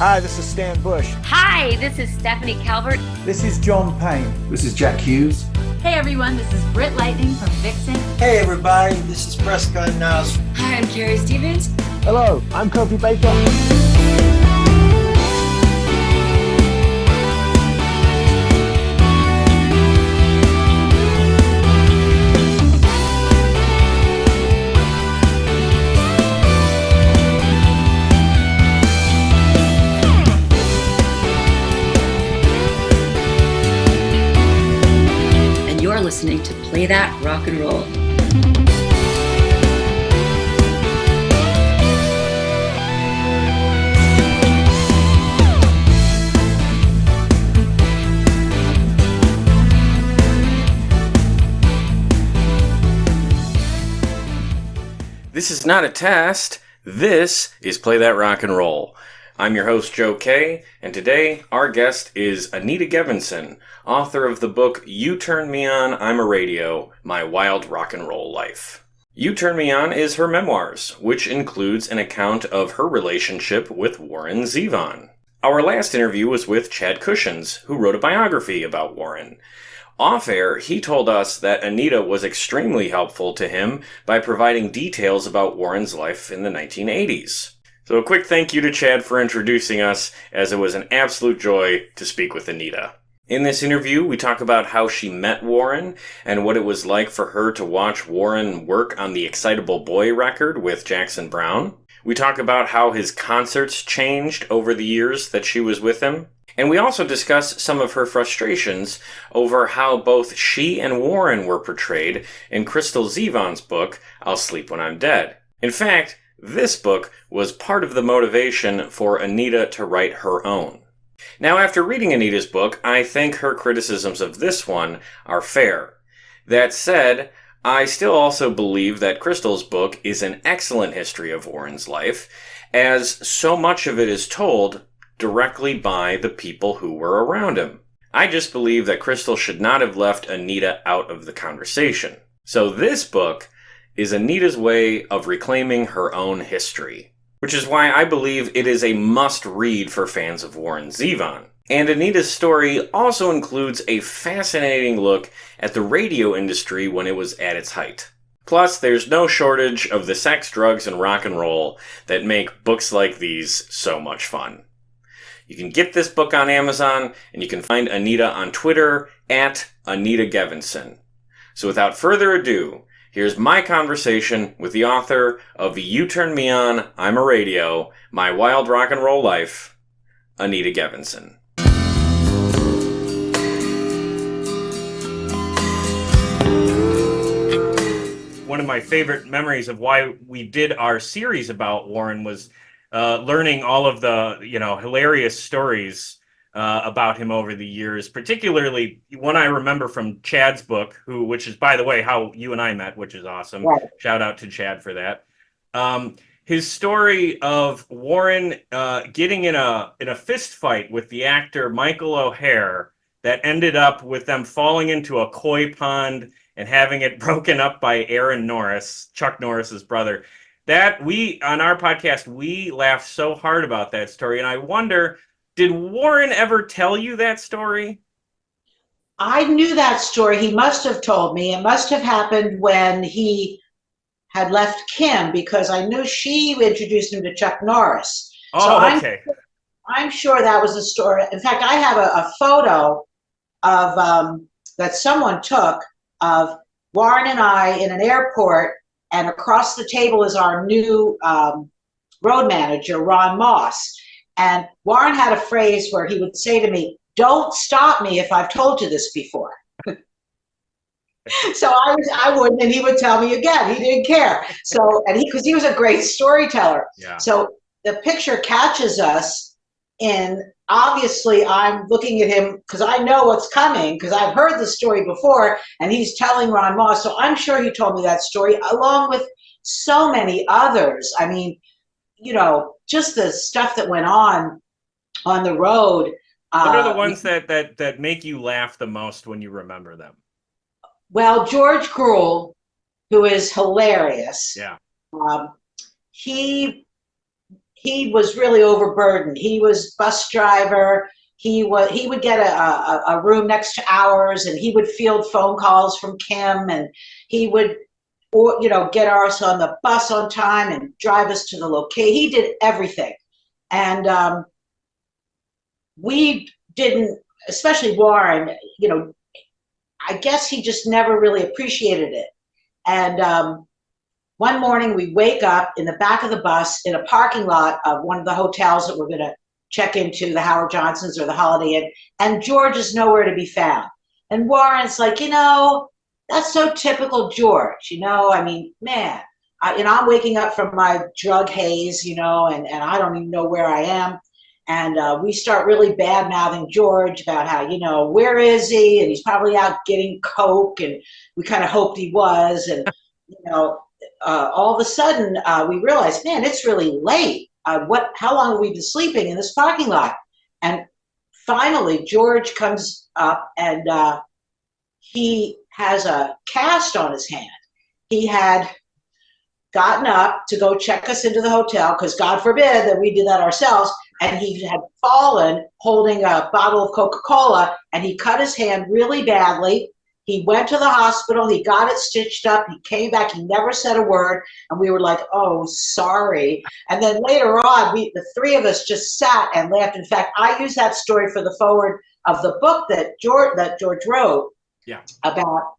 Hi, this is Stan Bush. Hi, this is Stephanie Calvert. This is John Payne. This is Jack Hughes. Hey everyone, this is Britt Lightning from Vixen. Hey everybody, this is Prescott Niles. Hi, I'm Carrie Stevens. Hello, I'm Kofi Baker. You're listening to Play That Rock and Roll. This is not a test. This is Play That Rock and Roll. I'm your host, Joe Kay, and today our guest is Anita Gevinson, author of the book You Turn Me On, I'm a Radio, My Wild Rock and Roll Life. You Turn Me On is her memoirs, which includes an account of her relationship with Warren Zevon. Our last interview was with Chad Cushions, who wrote a biography about Warren. Off-air, he told us that Anita was extremely helpful to him by providing details about Warren's life in the 1980s. So a quick thank you to Chad for introducing us, as it was an absolute joy to speak with Anita. In this interview, we talk about how she met Warren and what it was like for her to watch Warren work on the Excitable Boy record with Jackson Browne. We talk about how his concerts changed over the years that she was with him. And we also discuss some of her frustrations over how both she and Warren were portrayed in Crystal Zevon's book, I'll Sleep When I'm Dead. In fact, this book was part of the motivation for Anita to write her own. Now, after reading Anita's book, I think her criticisms of this one are fair. That said, I still also believe that Crystal's book is an excellent history of Warren's life, as so much of it is told directly by the people who were around him. I just believe that Crystal should not have left Anita out of the conversation. So this book is Anita's way of reclaiming her own history, which is why I believe it is a must-read for fans of Warren Zevon. And Anita's story also includes a fascinating look at the radio industry when it was at its height. Plus, there's no shortage of the sex, drugs, and rock and roll that make books like these so much fun. You can get this book on Amazon, and you can find Anita on Twitter at Anita Gevinson. So without further ado, here's my conversation with the author of You Turn Me On, I'm a Radio, My Wild Rock and Roll Life, Anita Gevinson. One of my favorite memories of why we did our series about Warren was learning all of the, hilarious stories about him over the years, particularly one I remember from Chad's book, which is, by the way, how you and I met, which is awesome. Right. Shout out to Chad for that. His story of Warren getting in a fist fight with the actor Michael O'Hare that ended up with them falling into a koi pond and having it broken up by Aaron Norris, Chuck Norris's brother. That on our podcast, we laughed so hard about that story. And I wonder, did Warren ever tell you that story? I knew that story. He must have told me. It must have happened when he had left Kim, because I knew she introduced him to Chuck Norris. Okay. I'm sure that was the story. In fact, I have a photo of that someone took of Warren and I in an airport, and across the table is our new road manager, Ron Moss. And Warren had a phrase where he would say to me, "Don't stop me if I've told you this before." So I wouldn't, and he would tell me again. He didn't care. So, and because he was a great storyteller. Yeah. So the picture catches us in, obviously I'm looking at him because I know what's coming, because I've heard the story before, and he's telling Ron Moss. So I'm sure he told me that story along with so many others. I mean, just the stuff that went on the road. What are the ones that make you laugh the most when you remember them? Well, George Gruhl, who is hilarious. Yeah. He he was really overburdened. He was bus driver. He would get a room next to ours, and he would field phone calls from Kim, and he would, or get us on the bus on time and drive us to the location. He did everything, and we didn't, especially Warren. I guess he just never really appreciated it. And one morning we wake up in the back of the bus in a parking lot of one of the hotels that we're going to check into, the Howard Johnson's or the Holiday Inn, and George is nowhere to be found. And Warren's like, that's so typical George. I mean, man, I'm waking up from my drug haze, and I don't even know where I am. And we start really bad-mouthing George about how, where is he? And he's probably out getting coke, and we kind of hoped he was. And, all of a sudden we realized, man, it's really late. How long have we been sleeping in this parking lot? And finally, George comes up, and he has a cast on his hand. He had gotten up to go check us into the hotel, because God forbid that we did that ourselves. And he had fallen holding a bottle of Coca-Cola, and he cut his hand really badly. He went to the hospital. He got it stitched up. He came back. He never said a word. And we were like, oh, sorry. And then later on, the three of us just sat and laughed. In fact, I used that story for the forward of the book that George wrote. Yeah. About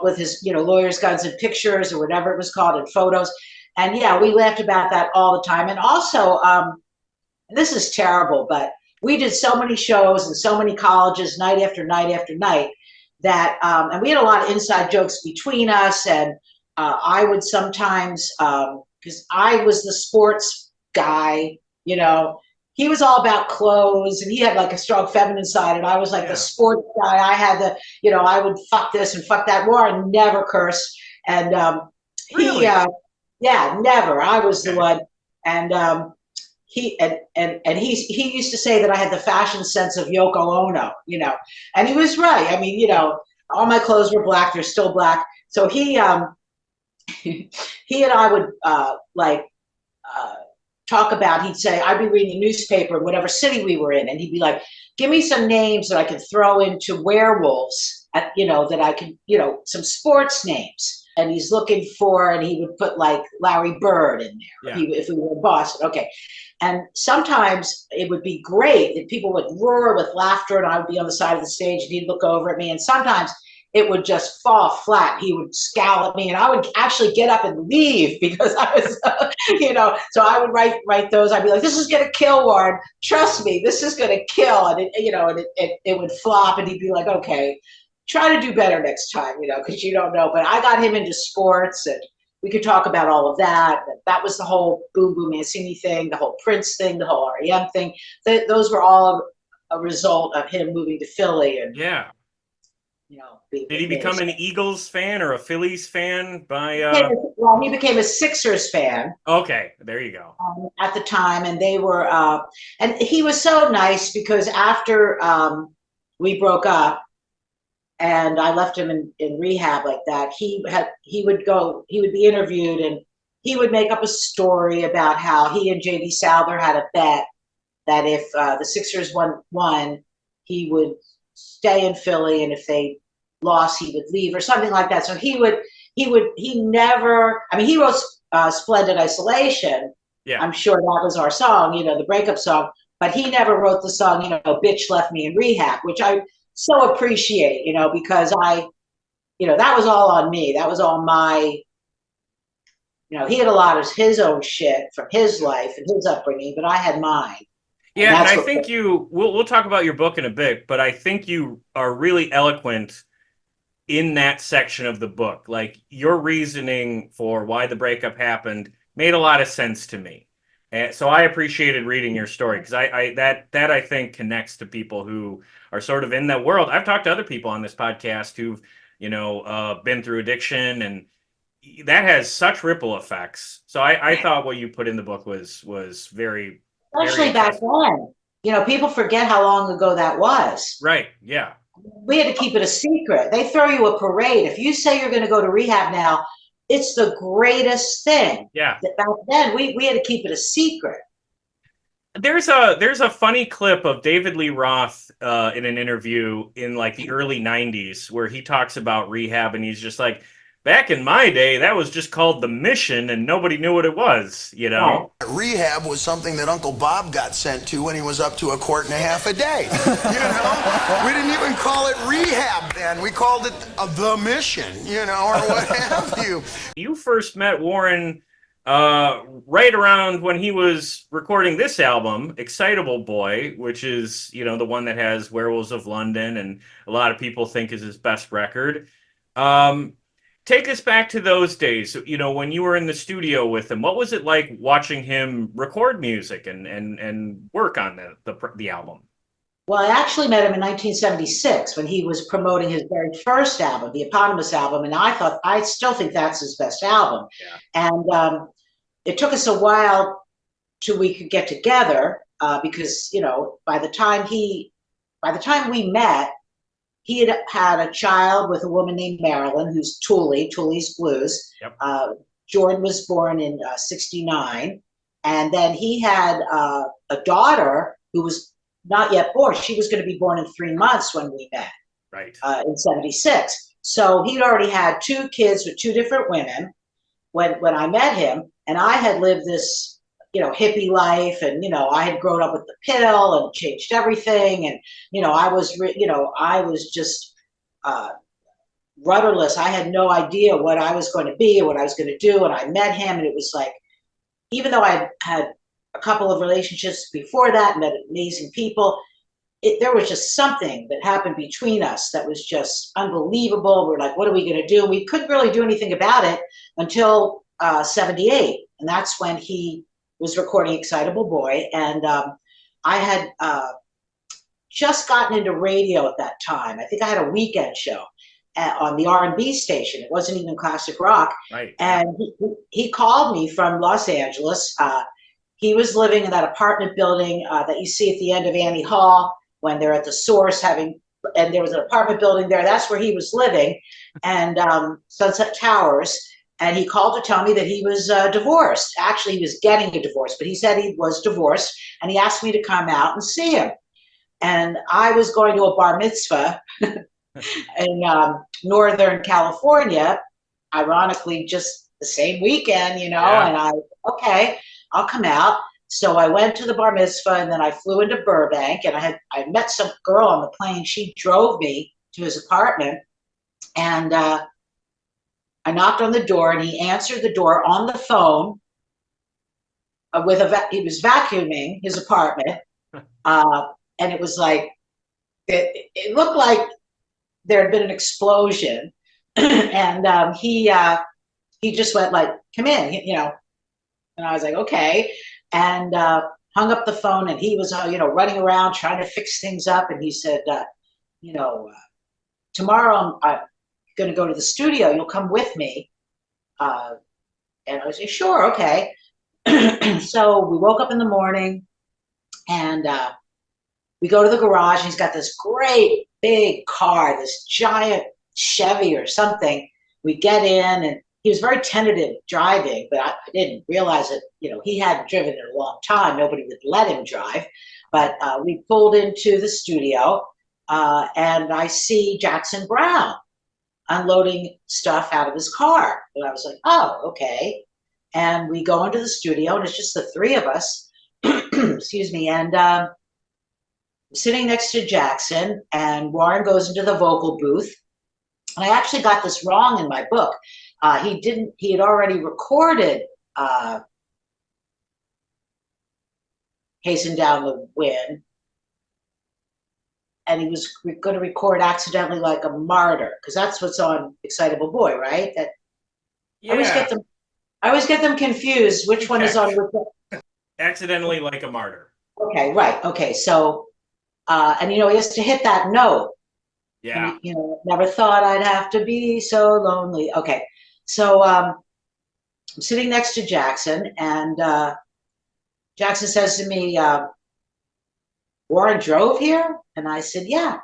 with his, Lawyers, Guns, and Pictures, or whatever it was called, and photos. And yeah, we laughed about that all the time. And also, this is terrible, but we did so many shows in so many colleges, night after night after night, that and we had a lot of inside jokes between us. And I would sometimes, because I was the sports guy, he was all about clothes, and he had like a strong feminine side, and I was like the sports guy. I had the, I would fuck this and fuck that. Warren never cursed, and really? Never. I was the one, and he used to say that I had the fashion sense of Yoko Ono, and he was right. I mean, all my clothes were black; they're still black. So he and I would talk about. He'd say, I'd be reading the newspaper in whatever city we were in, and he'd be like, "Give me some names that I can throw into werewolves, that I can, some sports names." And he's looking for, and he would put like Larry Bird in there, if we were in Boston. Okay. And sometimes it would be great, and people would roar with laughter, and I would be on the side of the stage, and he'd look over at me, and sometimes it would just fall flat. He would scowl at me, and I would actually get up and leave, because I was, so I would write those. I'd be like, this is going to kill, Warren. Trust me, this is going to kill. And it would flop, and he'd be like, okay, try to do better next time, because you don't know. But I got him into sports, and we could talk about all of that. That was the whole Boom Boom Mancini thing, the whole Prince thing, the whole REM thing. Those were all a result of him moving to Philly. And did he become an Eagles fan or a Phillies fan by? He became a Sixers fan. Okay, there you go. At the time, and they were, and he was so nice, because after we broke up, and I left him in rehab like that, he would be interviewed, and he would make up a story about how he and J.D. Souther had a bet that if the Sixers won, he would stay in Philly, and if they lost, he would leave, or something like that. So he never, I mean, he wrote Splendid Isolation. Yeah. I'm sure that was our song, the breakup song, but he never wrote the song, Bitch Left Me in Rehab, which I so appreciate, because that was all on me. That was all my, he had a lot of his own shit from his life and his upbringing, but I had mine. Yeah, and I think we'll talk about your book in a bit, but I think you are really eloquent in that section of the book. Like, your reasoning for why the breakup happened made a lot of sense to me. And so I appreciated reading your story, because that I think connects to people who are sort of in that world. I've talked to other people on this podcast who've, been through addiction, and that has such ripple effects. So I thought what you put in the book was very, especially back then. People forget how long ago that was. Right. Yeah. We had to keep it a secret. They throw you a parade. If you say you're going to go to rehab now, it's the greatest thing. Yeah. Back then, we had to keep it a secret. There's a funny clip of David Lee Roth in an interview in like the early '90s where he talks about rehab, and he's just like, back in my day, that was just called the Mission, and nobody knew what it was, you know. Rehab was something that Uncle Bob got sent to when he was up to a quart and a half a day. You know, we didn't even call it rehab then. We called it the Mission, you know, or what have you. You first met Warren right around when he was recording this album, Excitable Boy, which is, you know, the one that has Werewolves of London and a lot of people think is his best record. Take us back to those days, you know, when you were in the studio with him. What was it like watching him record music and work on the album? Well, I actually met him in 1976 when he was promoting his very first album, the eponymous album, and I still think that's his best album. Yeah. And it took us a while till we could get together because, you know, by the time we met, he had had a child with a woman named Marilyn, who's Thule's Blues. Yep. Jordan was born in '69, and then he had a daughter who was not yet born. She was going to be born in 3 months when we met. Right. In '76. So he'd already had 2 kids with 2 different women when I met him, and I had lived this, you know, hippie life, and, you know, I had grown up with the pill and changed everything, and, you know, I was just rudderless. I had no idea what I was going to be or what I was going to do, and I met him, and it was like, even though I had a couple of relationships before that and met amazing people, there was just something that happened between us that was just unbelievable. We're like, what are we going to do? We couldn't really do anything about it until '78, and that's when he was recording Excitable Boy. And I had just gotten into radio at that time. I think I had a weekend show on the R&B station. It wasn't even classic rock. Right. And he called me from Los Angeles. He was living in that apartment building that you see at the end of Annie Hall when they're at the Source and there was an apartment building there. That's where he was living, and Sunset Towers. And he called to tell me that he was divorced. Actually, he was getting a divorce, but he said he was divorced, and he asked me to come out and see him. And I was going to a bar mitzvah in Northern California, ironically, just the same weekend, you know, yeah. And okay, I'll come out. So I went to the bar mitzvah, and then I flew into Burbank, and I met some girl on the plane. She drove me to his apartment, and I knocked on the door, and he answered the door on the phone he was vacuuming his apartment, and it was like it looked like there had been an explosion, and he just went like, "Come in," you know, and I was like, "Okay." And hung up the phone, and he was, you know, running around trying to fix things up. And he said, you know, tomorrow I'm going to go to the studio. You'll come with me. And I was like, sure, okay. So we woke up in the morning, and we go to the garage. And he's got this great big car, this giant Chevy or something. We get in, and he was very tentative driving, but I didn't realize it. You know, he hadn't driven in a long time. Nobody would let him drive. But we pulled into the studio, and I see Jackson Browne unloading stuff out of his car. And I was like, oh, okay. And we go into the studio, and it's just the 3 of us. Excuse me. And sitting next to Jackson, and Warren goes into the vocal booth. And I actually got this wrong in my book. He had already recorded Hasten Down the Wind, and he was going to record Accidentally Like a Martyr, because that's what's on Excitable Boy, right? That yeah. I always get them confused. Which one is on which one? Accidentally Like a Martyr. Okay, right. Okay, so and you know, he has to hit that note. Yeah. And, you know, never thought I'd have to be so lonely. Okay. So I'm sitting next to Jackson, and Jackson says to me, Warren drove here? And I said, yeah.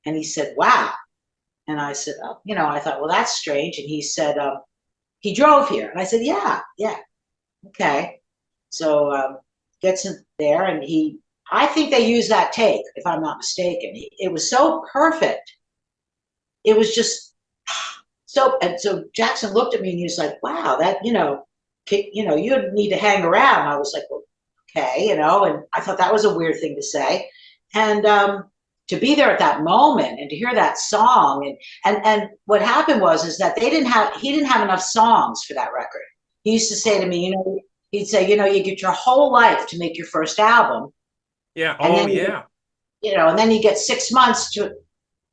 And he said, wow. And I said, oh, you know, I thought, well, that's strange. And he said, he drove here. And I said, yeah. Okay. So gets in there, and I think they used that take, if I'm not mistaken. It was so perfect. It was just so Jackson looked at me and he was like, wow, that, you need to hang around. I was like, well, okay, and I thought that was a weird thing to say. And to be there at that moment and to hear that song, and what happened is that he didn't have enough songs for that record. He used to say to me, he'd say, you get your whole life to make your first album. Yeah. And Oh, then yeah. and then you get 6 months to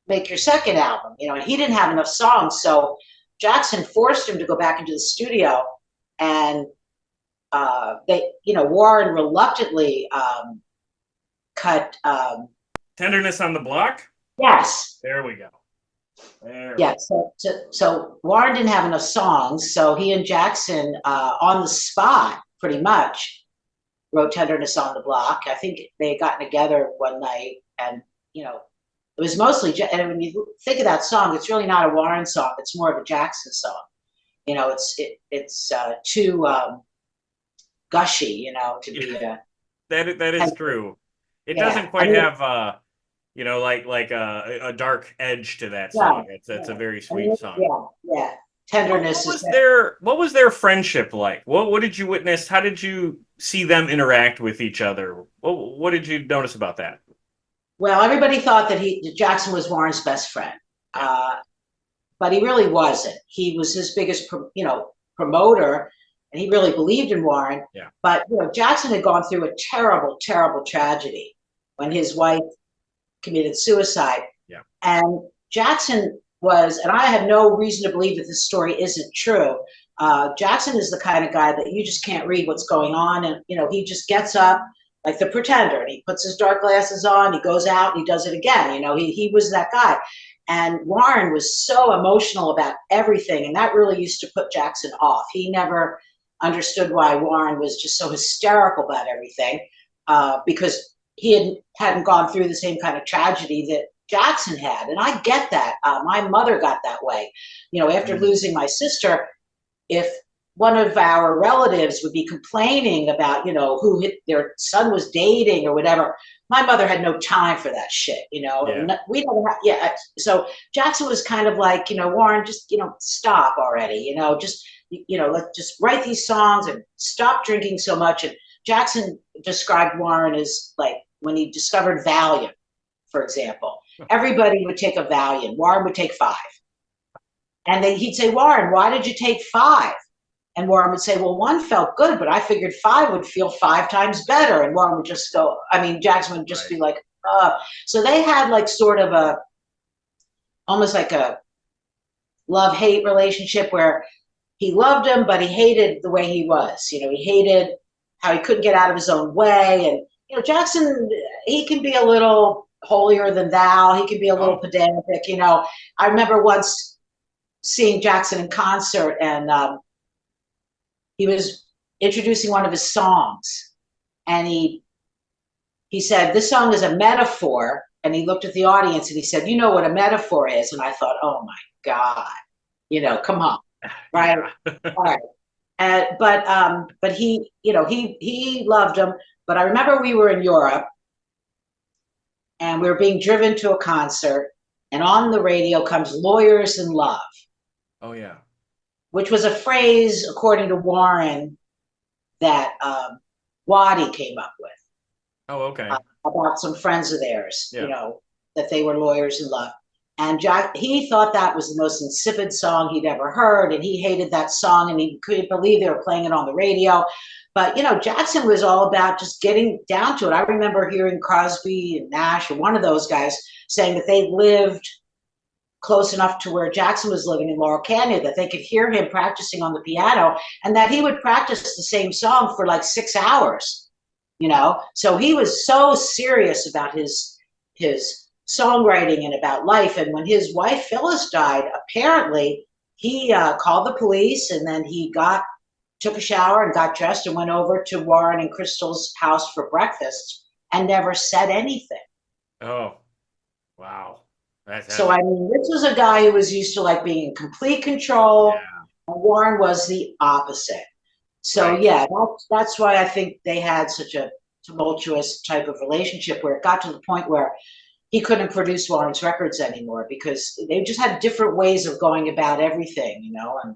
make your second album, and he didn't have enough songs. So Jackson forced him to go back into the studio, and Warren reluctantly cut Tenderness on the Block? Yes. There we go. Yeah, so Warren didn't have enough songs, so he and Jackson on the spot pretty much wrote Tenderness on the Block. I think they had gotten together one night, and it was mostly, and when you think of that song, it's really not a Warren song, it's more of a Jackson song. It's too gushy, to be that is true. It doesn't quite have like a dark edge to that song. It's a very sweet song. Yeah. Tenderness. What was their friendship like? What did you witness? How did you see them interact with each other? What did you notice about that? Well, everybody thought that Jackson was Warren's best friend, but he really wasn't. He was his biggest, promoter, and he really believed in Warren. Yeah. But Jackson had gone through a terrible, terrible tragedy when his wife committed suicide. Yeah. And Jackson was, and I have no reason to believe that this story isn't true. Jackson is the kind of guy that you just can't read what's going on, and he just gets up like the Pretender, and he puts his dark glasses on, he goes out, and he does it again. He was that guy. And Warren was so emotional about everything, and that really used to put Jackson off. He never understood why Warren was just so hysterical about everything, because he hadn't gone through the same kind of tragedy that Jackson had. And I get that. My mother got that way. After losing my sister, if one of our relatives would be complaining about, who their son was dating or whatever, my mother had no time for that shit, Yeah. We don't have, so Jackson was kind of like, Warren, just, stop already, let's just write these songs and stop drinking so much. And Jackson described Warren as like when he discovered Valium, for example. Everybody would take a Valium. Warren would take 5. And then he'd say, Warren, why did you take 5? And Warren would say, well, 1 felt good, but I figured 5 would feel 5 times better. And Warren would just go, Jackson would just be like, So they had like sort of almost like a love-hate relationship where he loved him, but he hated the way he was. He hated how he couldn't get out of his own way. And, Jackson, he can be a little holier than thou. He can be a little pedantic. I remember once seeing Jackson in concert, and he was introducing one of his songs, and he said, this song is a metaphor. And he looked at the audience and he said, you know what a metaphor is? And I thought, oh my God, come on. Right. All right. But he, he loved him. But I remember we were in Europe and we were being driven to a concert, and on the radio comes Lawyers in Love. Oh yeah. Which was a phrase, according to Warren, that Waddy came up with. Oh, okay. About some friends of theirs, that they were lawyers in love. And he thought that was the most insipid song he'd ever heard, and he hated that song, and he couldn't believe they were playing it on the radio. But, Jackson was all about just getting down to it. I remember hearing Crosby and Nash, or one of those guys, saying that they lived close enough to where Jackson was living in Laurel Canyon that they could hear him practicing on the piano, and that he would practice the same song for like 6 hours. So he was so serious about his songwriting and about life. And when his wife Phyllis died, apparently he called the police, and then he took a shower and got dressed and went over to Warren and Crystal's house for breakfast and never said anything. Oh, wow. So this was a guy who was used to like being in complete control. Yeah. And Warren was the opposite. So Right. yeah, that's why I think they had such a tumultuous type of relationship where it got to the point where he couldn't produce Warren's records anymore because they just had different ways of going about everything, and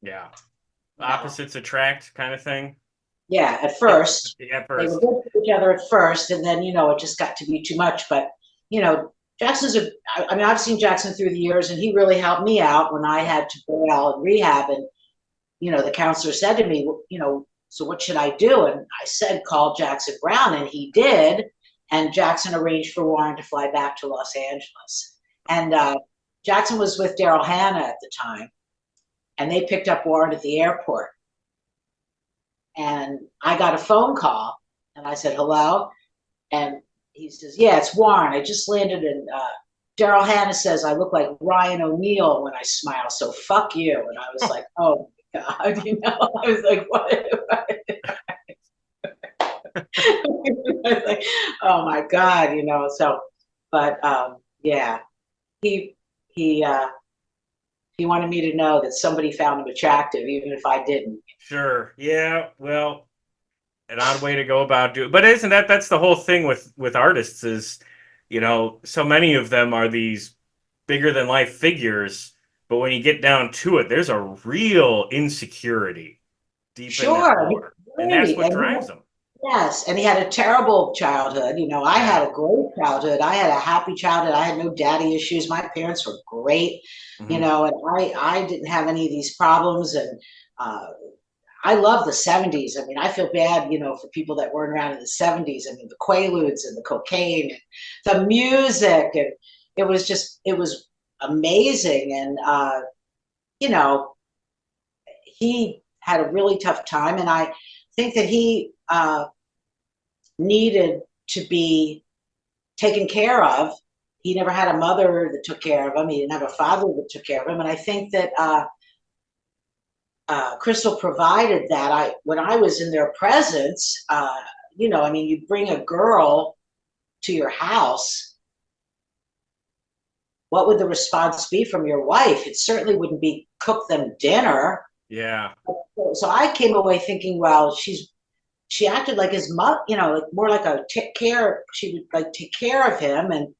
Yeah. you know, Opposites attract kind of thing. yeah, at first At they were first. good for each other at first, and then it just got to be too much. But Jackson's I mean, I've seen Jackson through the years, and he really helped me out when I had to bail and rehab. And the counselor said to me, so what should I do? And I said, call Jackson Browne, and he did. And Jackson arranged for Warren to fly back to Los Angeles. And Jackson was with Daryl Hannah at the time, and they picked up Warren at the airport. And I got a phone call, and I said, hello? And he says, yeah, it's Warren. I just landed, and Daryl Hannah says I look like Ryan O'Neal when I smile, so fuck you. And I was like, oh my God, I was like, what? I was like, oh my God, so, but yeah, he wanted me to know that somebody found him attractive, even if I didn't. Sure. Yeah. Well, an odd way to go about doing, but isn't that's the whole thing with artists is, so many of them are these bigger than life figures, but when you get down to it, there's a real insecurity deep in that Sure, core, and that's great. what drives them. Yes, and he had a terrible childhood. I had a great childhood. I had a happy childhood. I had no daddy issues. My parents were great, Mhm. and I didn't have any of these problems. And I love the 70s. I mean, I feel bad, for people that weren't around in the 70s. I mean, the Quaaludes and the cocaine and the music. And it was amazing. And, he had a really tough time. And I think that he needed to be taken care of. He never had a mother that took care of him. He didn't have a father that took care of him. And I think that Crystal provided that. When I was in their presence, I mean, you bring a girl to your house, what would the response be from your wife? It certainly wouldn't be cook them dinner. Yeah. So I came away thinking, well, she acted like his mother, like more like she would like take care of him, and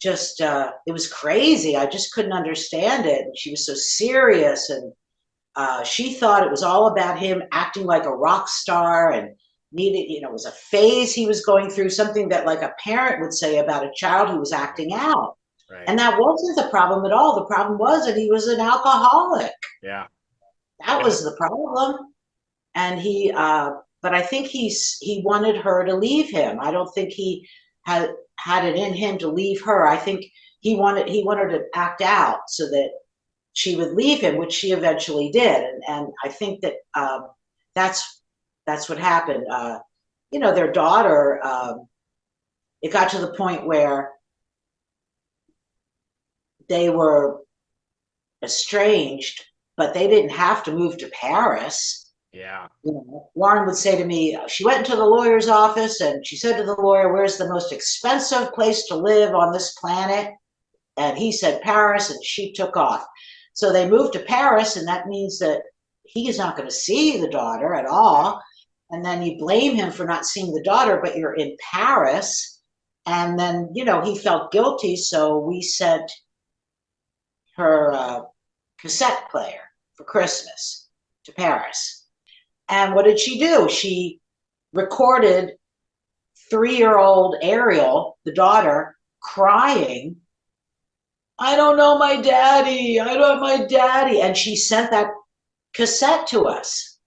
just it was crazy. I just couldn't understand it. And she was so serious, and she thought it was all about him acting like a rock star and it was a phase he was going through, something that like a parent would say about a child who was acting out. Right. And that wasn't the problem at all. The problem was that he was an alcoholic. Yeah. That was the problem. And but I think he wanted her to leave him. I don't think he had it in him to leave her. I think he wanted her to act out so that she would leave him, which she eventually did. And I think that that's what happened. Their daughter, it got to the point where they were estranged, but they didn't have to move to Paris. Yeah. Warren would say to me, she went into the lawyer's office and she said to the lawyer, where's the most expensive place to live on this planet? And he said Paris, and she took off. So they moved to Paris, and that means that he is not going to see the daughter at all. And then you blame him for not seeing the daughter, but you're in Paris. And then, he felt guilty. So we sent her cassette player for Christmas to Paris. And what did she do? She recorded 3-year-old Ariel, the daughter, crying, I don't know my daddy. I don't know my daddy. And she sent that cassette to us.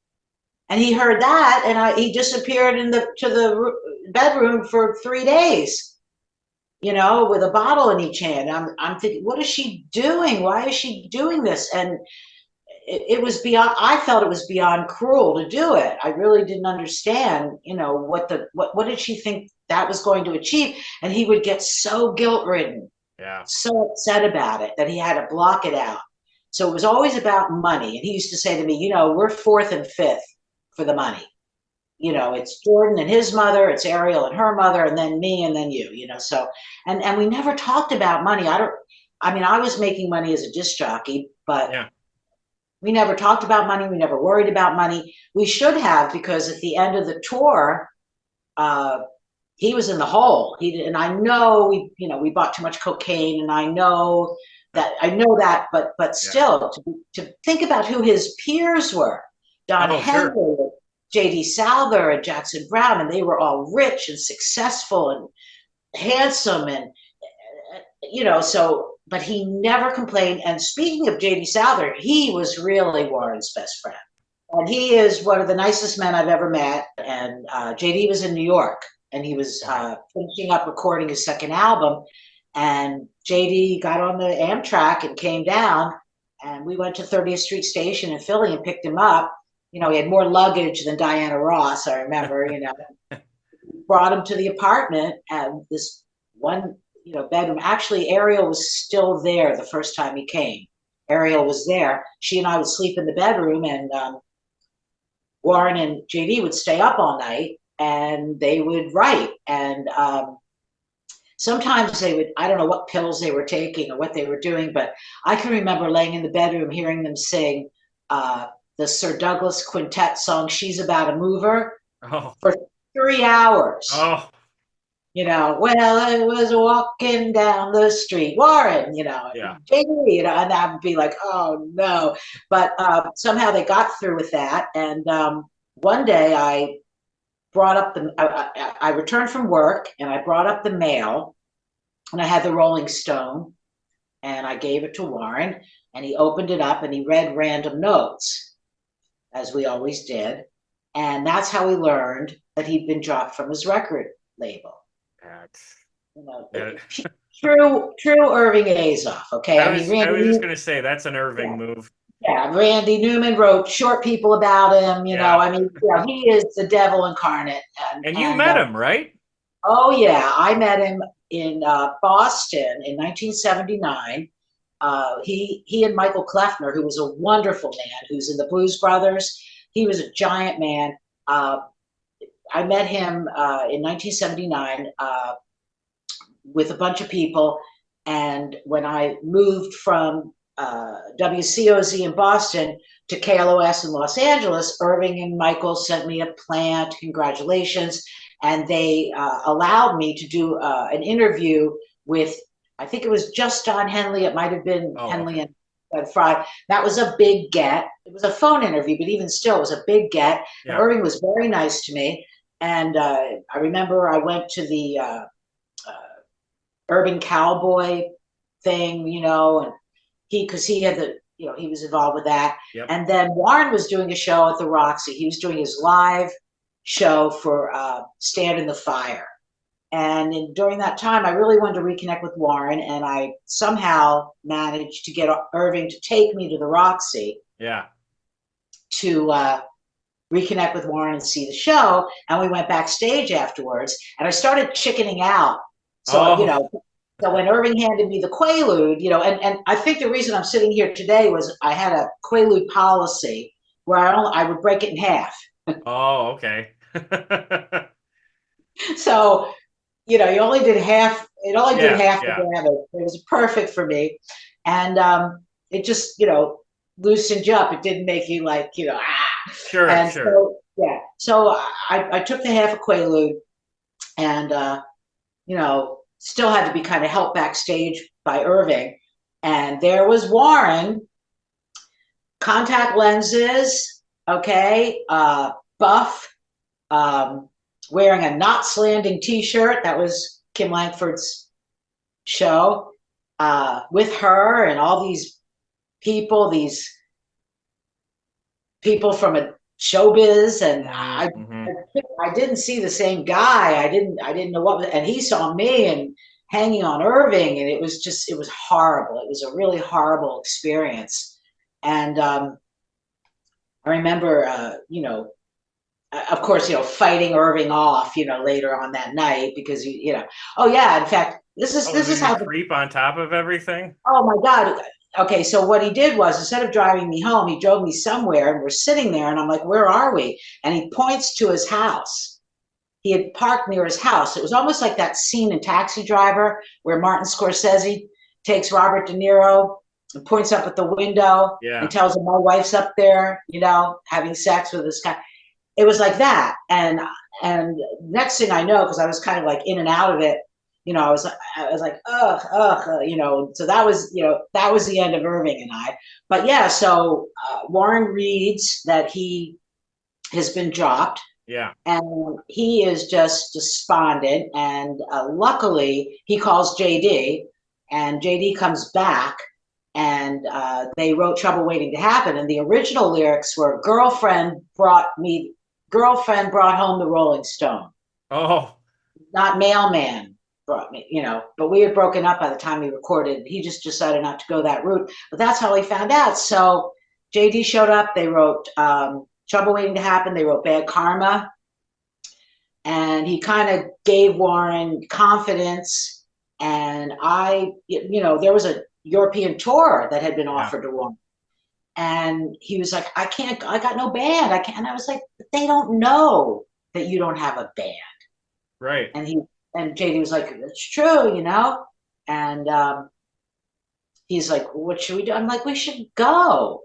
And he heard that, and he disappeared to the bedroom for 3 days, with a bottle in each hand. I'm thinking, what is she doing? Why is she doing this? And it was beyond. I felt it was beyond cruel to do it. I really didn't understand, what did she think that was going to achieve? And he would get so guilt-ridden. Yeah. So upset about it that he had to block it out. So it was always about money. And he used to say to me, we're 4th and 5th for the money. It's Jordan and his mother, it's Ariel and her mother, and then me, and then you, so, and we never talked about money. I was making money as a disc jockey, but We never talked about money. We never worried about money. We should have, because at the end of the tour, he was in the hole. And I know we bought too much cocaine, and I know that, but still, to think about who his peers were, Don Henley, sure. J.D. Souther, and Jackson Browne, and they were all rich and successful and handsome, and but he never complained. And speaking of J.D. Souther, he was really Warren's best friend, and he is one of the nicest men I've ever met. And J.D. was in New York, and he was finishing up recording his second album, and J.D. got on the Amtrak and came down, and we went to 30th Street Station in Philly and picked him up. He had more luggage than Diana Ross, I remember. Brought him to the apartment, and this one bedroom. Actually, Ariel was still there the first time he came. Ariel was there. She and I would sleep in the bedroom, and Warren and JD would stay up all night, and they would write. And sometimes they would, I don't know what pills they were taking or what they were doing, but I can remember laying in the bedroom hearing them sing the Sir Douglas Quintet song, She's About a Mover, for 3 hours. Oh. Well, I was walking down the street, Warren, JD, and I would be like, oh no. But somehow they got through with that. And one day I brought up I returned from work, and I brought up the mail, and I had the Rolling Stone, and I gave it to Warren, and he opened it up and he read random notes, as we always did. And that's how we learned that he'd been dropped from his record label. True Irving Azoff. Okay, I was just going to say that's an Irving move. Yeah, Randy Newman wrote short people about him. He is the devil incarnate. And you met him, right? Oh yeah, I met him in Boston in 1979. He and Michael Kleffner, who was a wonderful man, who's in the Blues Brothers. He was a giant man. I met him in 1979 with a bunch of people, and when I moved from WCOZ in Boston to KLOS in Los Angeles, Irving and Michael sent me a plant, congratulations, and they allowed me to do an interview with, I think it was just Don Henley, it might have been Henley and Fry. That was a big get. It was a phone interview, but even still, it was a big get. Yeah. Irving was very nice to me. And I remember I went to the Urban Cowboy thing, and because he had he was involved with that. Yep. And then Warren was doing a show at the Roxy. He was doing his live show for Stand in the Fire. And during that time, I really wanted to reconnect with Warren, and I somehow managed to get Irving to take me to the Roxy. Yeah. To reconnect with Warren and see the show, and we went backstage afterwards, and I started chickening out. So so when Irving handed me the Quaalude, and I think the reason I'm sitting here today was I had a Quaalude policy where I would break it in half. Oh, okay. So you only did half. It only did half the damage. It was perfect for me, and it just loosened you up. It didn't make you like Sure, and sure. So I took the half of Quaalude, and still had to be kind of helped backstage by Irving. And there was Warren, contact lenses, buff, wearing a Knots Landing t-shirt. That was Kim Langford's show, with her and all these people from a showbiz, and I didn't see the same guy. I didn't know what, and he saw me and hanging on Irving, and it was horrible. It was a really horrible experience. And I remember, of course, fighting Irving off, later on that night, because oh yeah, in fact, this is how the creep on top of everything. Oh my God. Okay, so what he did was, instead of driving me home, he drove me somewhere, and we're sitting there, and I'm like, where are we? And he points to his house. He had parked near his house. It was almost like that scene in Taxi Driver where Martin Scorsese takes Robert De Niro and points up at the window and tells him, my wife's up there, having sex with this guy. It was like that. And next thing I know, because I was kind of like in and out of it, I was like, so that was the end of Irving and I. But yeah, so Warren reads that he has been dropped. Yeah. And he is just despondent. And luckily, he calls JD, and JD comes back, and they wrote Trouble Waiting to Happen. And the original lyrics were, girlfriend brought home the Rolling Stone. Oh. Not mailman brought me, but we had broken up by the time he recorded. He just decided not to go that route. But that's how he found out. So JD showed up. They wrote Trouble Waiting to Happen. They wrote Bad Karma. And he kind of gave Warren confidence. And there was a European tour that had been offered to Warren. And he was like, I got no band. I can't. And I was like, but they don't know that you don't have a band. Right. And JD was like, that's true, And he's like, what should we do? I'm like, we should go.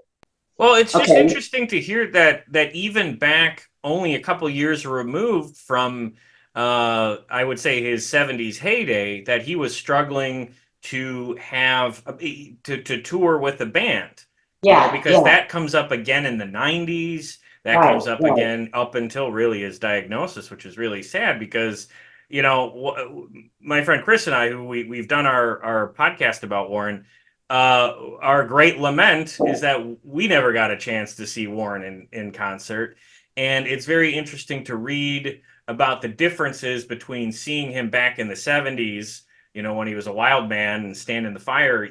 Well, it's just interesting to hear that even back only a couple years removed from, I would say, his 70s heyday, that he was struggling to have to tour with a band. Yeah, because that comes up again in the 90s. That comes up again up until really his diagnosis, which is really sad because, my friend Chris and I, who we've done our podcast about Warren, our great lament is that we never got a chance to see Warren in concert. And it's very interesting to read about the differences between seeing him back in the 70s, when he was a wild man and Stand in the Fire,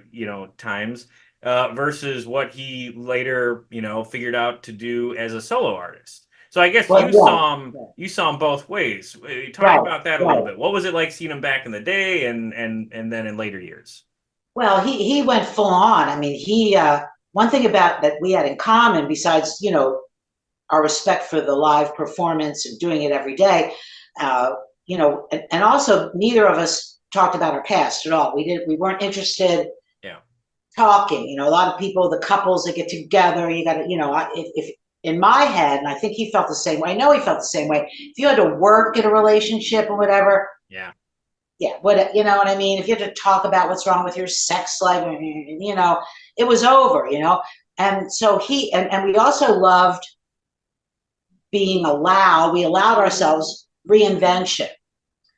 times, versus what he later, figured out to do as a solo artist. So I guess you saw him both ways. Talk about that a little bit. What was it like seeing him back in the day and then in later years? Well, he went full on. I mean, one thing about that we had in common, besides, our respect for the live performance and doing it every day, and also neither of us talked about our past at all. We weren't interested talking. A lot of people, the couples that get together, you got to, if in my head, and I think he felt the same way. I know he felt the same way. If you had to work in a relationship or whatever, what I mean? If you had to talk about what's wrong with your sex life, it was over. And so and we also loved being we allowed ourselves reinvention.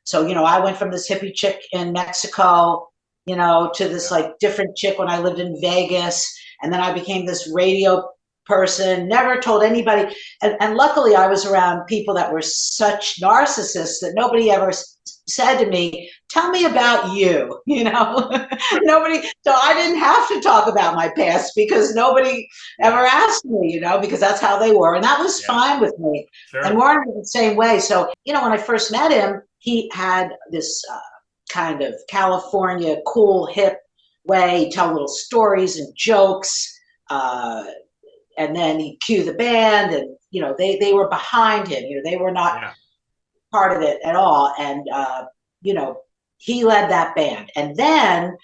So I went from this hippie chick in Mexico, to this like different chick when I lived in Vegas, and then I became this radio person, never told anybody. And luckily I was around people that were such narcissists that nobody ever said to me, tell me about you, nobody. So I didn't have to talk about my past because nobody ever asked me, because that's how they were. And that was fine with me. Sure. And Warren was the same way. So, when I first met him, he had this kind of California cool, hip way, tell little stories and jokes. And then he'd cue the band, and they were behind him. They were not part of it at all. And he led that band. And then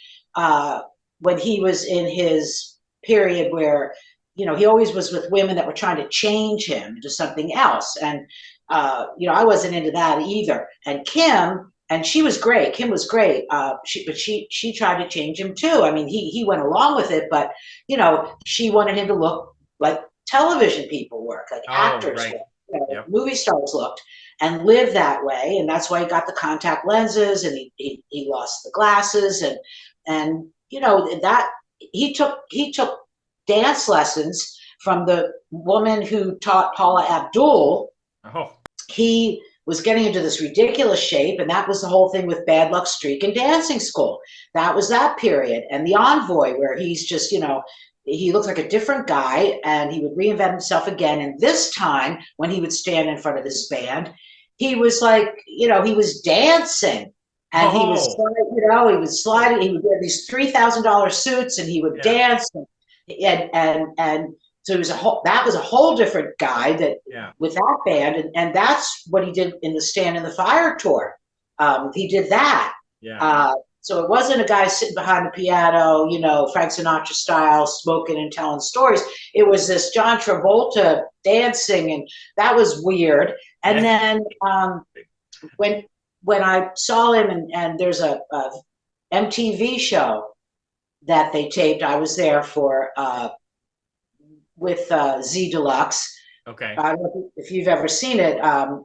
when he was in his period where he always was with women that were trying to change him into something else, and I wasn't into that either. And Kim, and she was great. Kim was great. She tried to change him too. I mean, he went along with it, but she wanted him to look like television people work, like actors, movie stars looked, and live that way. And that's why he got the contact lenses, and he lost the glasses, and that he took dance lessons from the woman who taught Paula Abdul. He was getting into this ridiculous shape, and that was the whole thing with Bad Luck Streak and dancing school. That was that period. And The Envoy, where he's just, he looked like a different guy, and he would reinvent himself again. And this time, when he would stand in front of his band, he was like, he was dancing, and he was, he was sliding. He would wear these $3,000 suits, and he would dance, and so that was a whole different guy with that band, and that's what he did in the Stand in the Fire tour. He did that. So it wasn't a guy sitting behind the piano, Frank Sinatra style, smoking and telling stories. It was this John Travolta dancing, and that was weird. And then when I saw him, and there's a MTV show that they taped, I was there for with Z Deluxe. Okay. I don't know if you've ever seen it.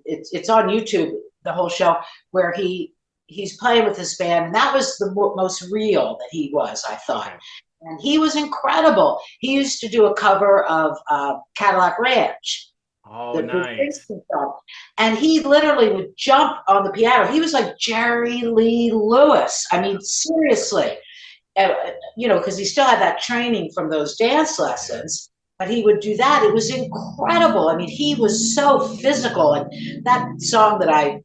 It's on YouTube, the whole show, where he's playing with his band, and that was the most real that he was, I thought. Okay. And he was incredible. He used to do a cover of Cadillac Ranch. Oh, nice. And he literally would jump on the piano. He was like Jerry Lee Lewis. I mean, seriously. Because he still had that training from those dance lessons. But he would do that. It was incredible. I mean, he was so physical. And that song that I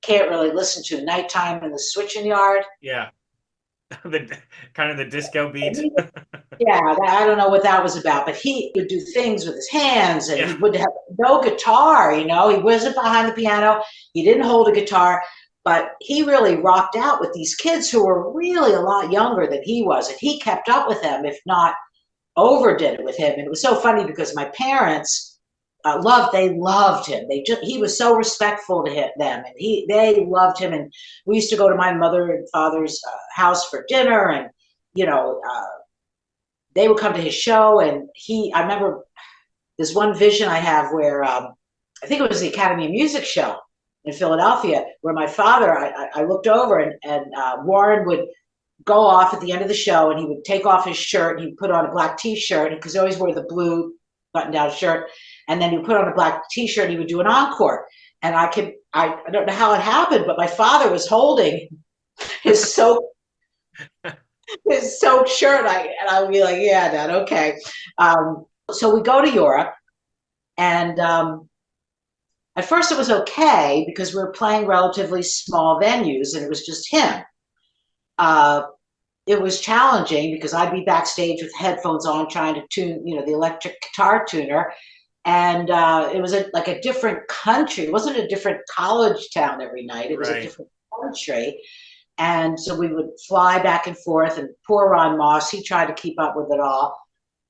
can't really listen to, Nighttime in the Switching Yard. Yeah. The kind of the disco beat. I don't know what that was about, but he would do things with his hands, and he would have no guitar, He wasn't behind the piano. He didn't hold a guitar, but he really rocked out with these kids who were really a lot younger than he was, and he kept up with them, if not overdid it with him. And it was so funny because my parents loved him. He was so respectful to them, and they loved him. And we used to go to my mother and father's house for dinner, and they would come to his show. And I remember this one vision I have where I think it was the Academy of Music show in Philadelphia, where my father, I looked over, and Warren would go off at the end of the show, and he would take off his shirt, and he would put on a black T-shirt, because he always wore the blue button-down shirt, and then he would put on a black T-shirt, and he would do an encore. And I don't know how it happened, but my father was holding his soaked shirt, and I would be like, yeah, Dad, okay. So we go to Europe, and at first it was okay because we were playing relatively small venues, and it was just him. It was challenging because I'd be backstage with headphones on trying to tune, the electric guitar tuner. And it was like a different country. It wasn't a different college town every night. It was a different country. And so we would fly back and forth, and poor Ron Moss, he tried to keep up with it all.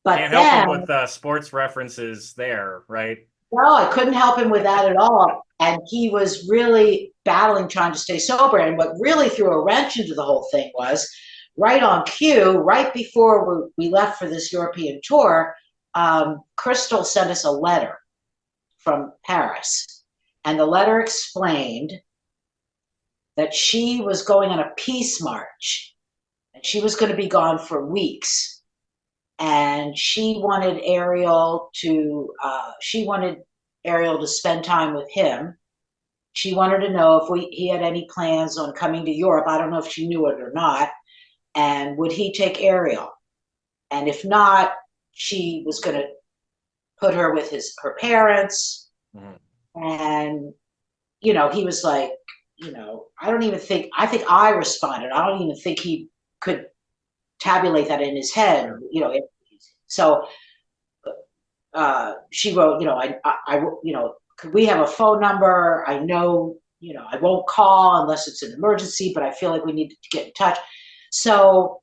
But can't help him with sports references there, right? No, I couldn't help him with that at all. And he was really battling, trying to stay sober. And what really threw a wrench into the whole thing was, right on cue, right before we left for this European tour, Crystal sent us a letter from Paris. And the letter explained that she was going on a peace march, and she was going to be gone for weeks. And she wanted Ariel to spend time with him. She wanted to know if he had any plans on coming to Europe. I don't know if she knew it or not. And would he take Ariel? And if not, she was going to put her with her parents. Mm-hmm. And, he was like, I think I responded. I don't even think he could tabulate that in his head, So she wrote, could we have a phone number? I know, I won't call unless it's an emergency, but I feel like we need to get in touch. So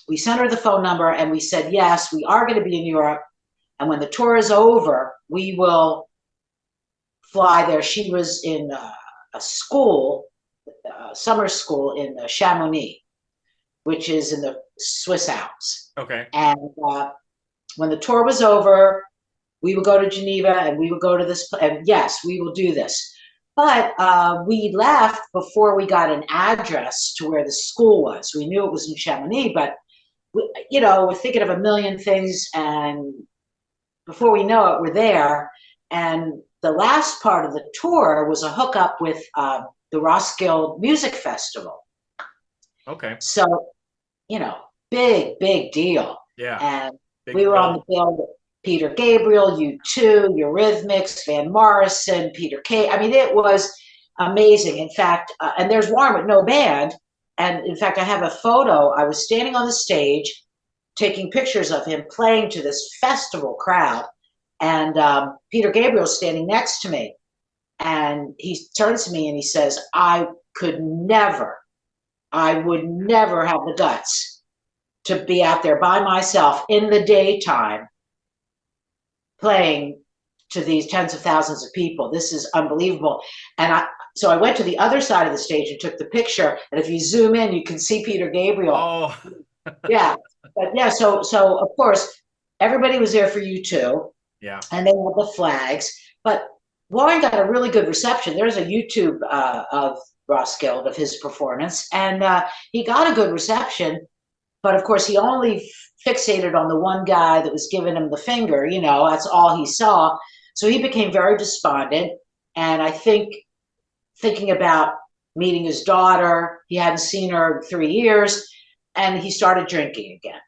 we sent her the phone number, and we said, yes, we are going to be in Europe. And when the tour is over, we will fly there. She was in a school, summer school in Chamonix, which is in the Swiss Alps. Okay. And when the tour was over, we would go to Geneva, and we would go to this, and yes, we will do this. But we left before we got an address to where the school was. We knew it was in Chamonix, but we're thinking of a million things, and before we know it, we're there. And the last part of the tour was a hookup with the Roskilde Music Festival. Okay. So, big deal. Yeah. And big we were on the bill with Peter Gabriel, U2, Eurythmics, Van Morrison, Peter Kay. I mean, it was amazing. In fact, and there's Warren with no band. And in fact, I have a photo. I was standing on the stage taking pictures of him playing to this festival crowd. And Peter Gabriel's standing next to me. And he turns to me and he says, I could never I would never have the guts to be out there by myself in the daytime playing to these tens of thousands of people. This is unbelievable. So I went to the other side of the stage and took the picture. And if you zoom in, you can see Peter Gabriel. Oh, yeah. But yeah, so of course, everybody was there for U2. yeah. And they had the flags. But Warren got a really good reception. There's a YouTube of Roskilde, of his performance. And he got a good reception. But of course, he only fixated on the one guy that was giving him the finger. You know, that's all he saw. So he became very despondent. And I think thinking about meeting his daughter, he hadn't seen her in 3 years, and he started drinking again.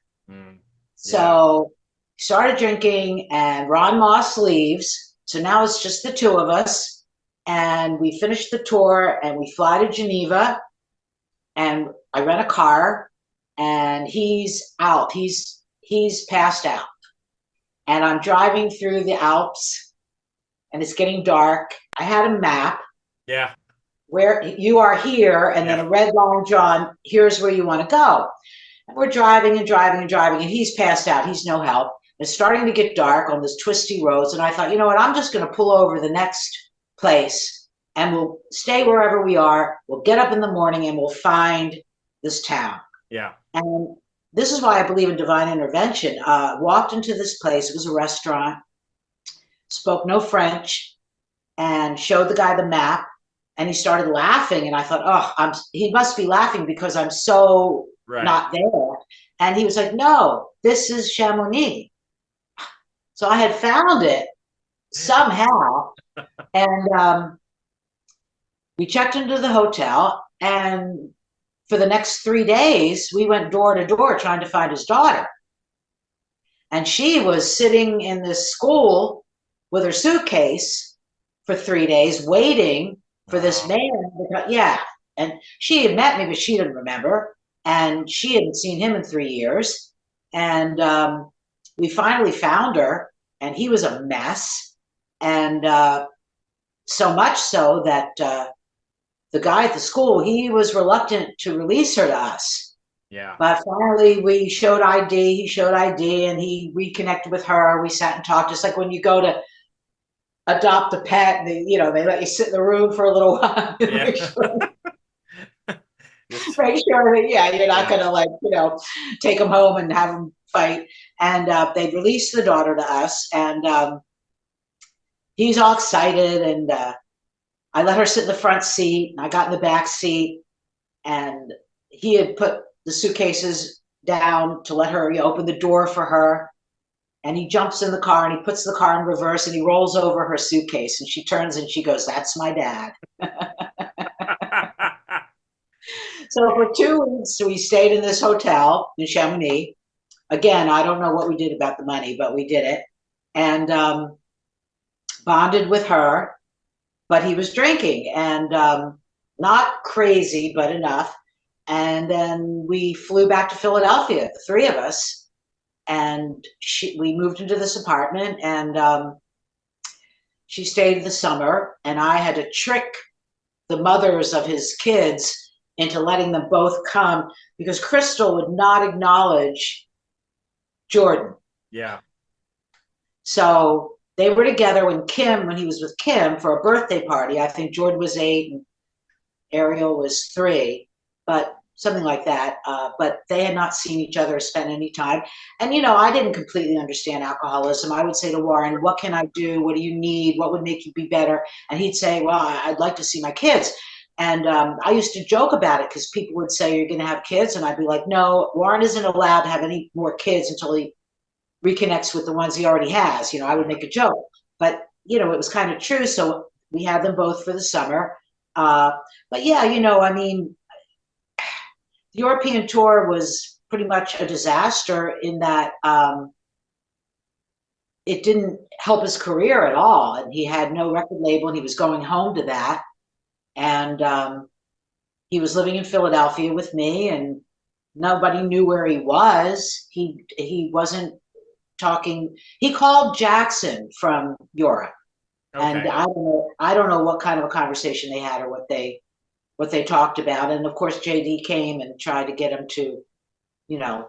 So he started drinking, and Ron Moss leaves. So now it's just the two of us. And we finish the tour, and we fly to Geneva, and I rent a car, and he's out. He's passed out. And I'm driving through the Alps, and it's getting dark. I had a map. Yeah. Where you are here, and then a red line drawn, here's where you want to go. And we're driving and driving and driving, and he's passed out. He's no help. It's starting to get dark on these twisty roads, and I thought, you know what, I'm just going to pull over the next place, and we'll stay wherever we are. We'll get up in the morning, and we'll find this town. Yeah. And this is why I believe in divine intervention. Walked into this place. It was a restaurant. Spoke no French, and showed the guy the map. And he started laughing, and I thought, he must be laughing because I'm so not there. And he was like, no, this is Chamonix. So I had found it somehow. And we checked into the hotel, and for the next 3 days, we went door to door trying to find his daughter. And she was sitting in this school with her suitcase for 3 days, waiting for this man. And she had met me, but she didn't remember. And she hadn't seen him in 3 years. And we finally found her, and he was a mess. And so much so that the guy at the school, he was reluctant to release her to us. Yeah. But finally, we showed ID. He showed ID, and he reconnected with her. We sat and talked, just like when you go to adopt a pet, they let you sit in the room for a little while. Make sure that you're not gonna take them home and have them fight. And they released the daughter to us, and he's all excited, and I let her sit in the front seat, and I got in the back seat, and he had put the suitcases down to let her open the door for her. And he jumps in the car, and he puts the car in reverse, and he rolls over her suitcase, and she turns and she goes, "That's my dad." So for 2 weeks, we stayed in this hotel in Chamonix. Again, I don't know what we did about the money, but we did it. And bonded with her, but he was drinking, and not crazy, but enough. And then we flew back to Philadelphia, the three of us. And we moved into this apartment, and she stayed the summer, and I had to trick the mothers of his kids into letting them both come, because Crystal would not acknowledge Jordan. Yeah. So they were together when he was with Kim for a birthday party. I think Jordan was 8 and Ariel was 3, but something like that. But they had not seen each other or spent any time. And, I didn't completely understand alcoholism. I would say to Warren, what can I do? What do you need? What would make you be better? And he'd say, well, I'd like to see my kids. And I used to joke about it, because people would say, you're going to have kids? And I'd be like, no, Warren isn't allowed to have any more kids until he reconnects with the ones he already has. I would make a joke. But, it was kind of true. So we had them both for the summer. But yeah, the European tour was pretty much a disaster in that it didn't help his career at all. And he had no record label, and he was going home to that. And he was living in Philadelphia with me, and nobody knew where he was. He wasn't talking. He called Jackson from Europe. Okay. And I don't know what kind of a conversation they had or what they what they talked about. And of course, JD came and tried to get him to, you know,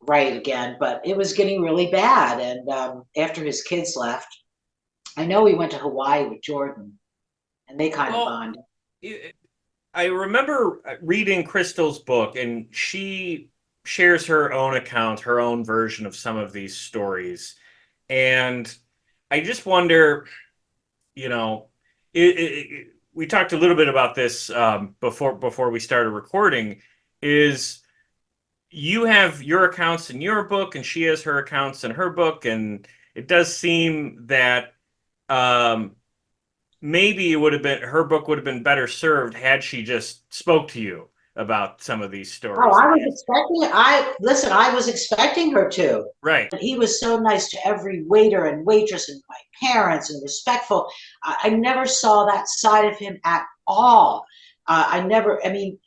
write again, but it was getting really bad. And after his kids left, I know he went to Hawaii with Jordan, and they kind of bonded. I remember reading Crystal's book, and she shares her own account, her own version of some of these stories. And I just wonder, you know, we talked a little bit about this before we started recording, is you have your accounts in your book, and she has her accounts in her book, and it does seem that maybe it would have been her book would have been better served had she just spoke to you about some of these stories. Oh, I was expecting her to. Right. He was so nice to every waiter and waitress and my parents and respectful. I never saw that side of him at all. I mean,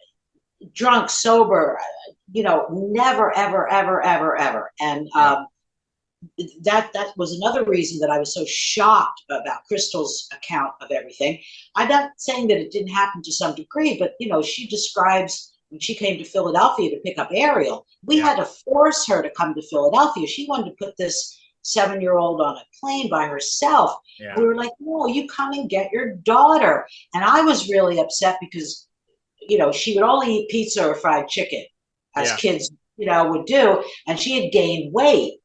drunk, sober, you know, never, ever, ever, ever, ever. And that was another reason that I was so shocked about Crystal's account of everything. I'm not saying that it didn't happen to some degree, but you know, she describes when she came to Philadelphia to pick up Ariel, we had to force her to come to Philadelphia. She wanted to put this 7-year-old on a plane by herself. Yeah. We were like, no, you come and get your daughter. And I was really upset because, you know, she would only eat pizza or fried chicken as kids, you know, would do. And she had gained weight.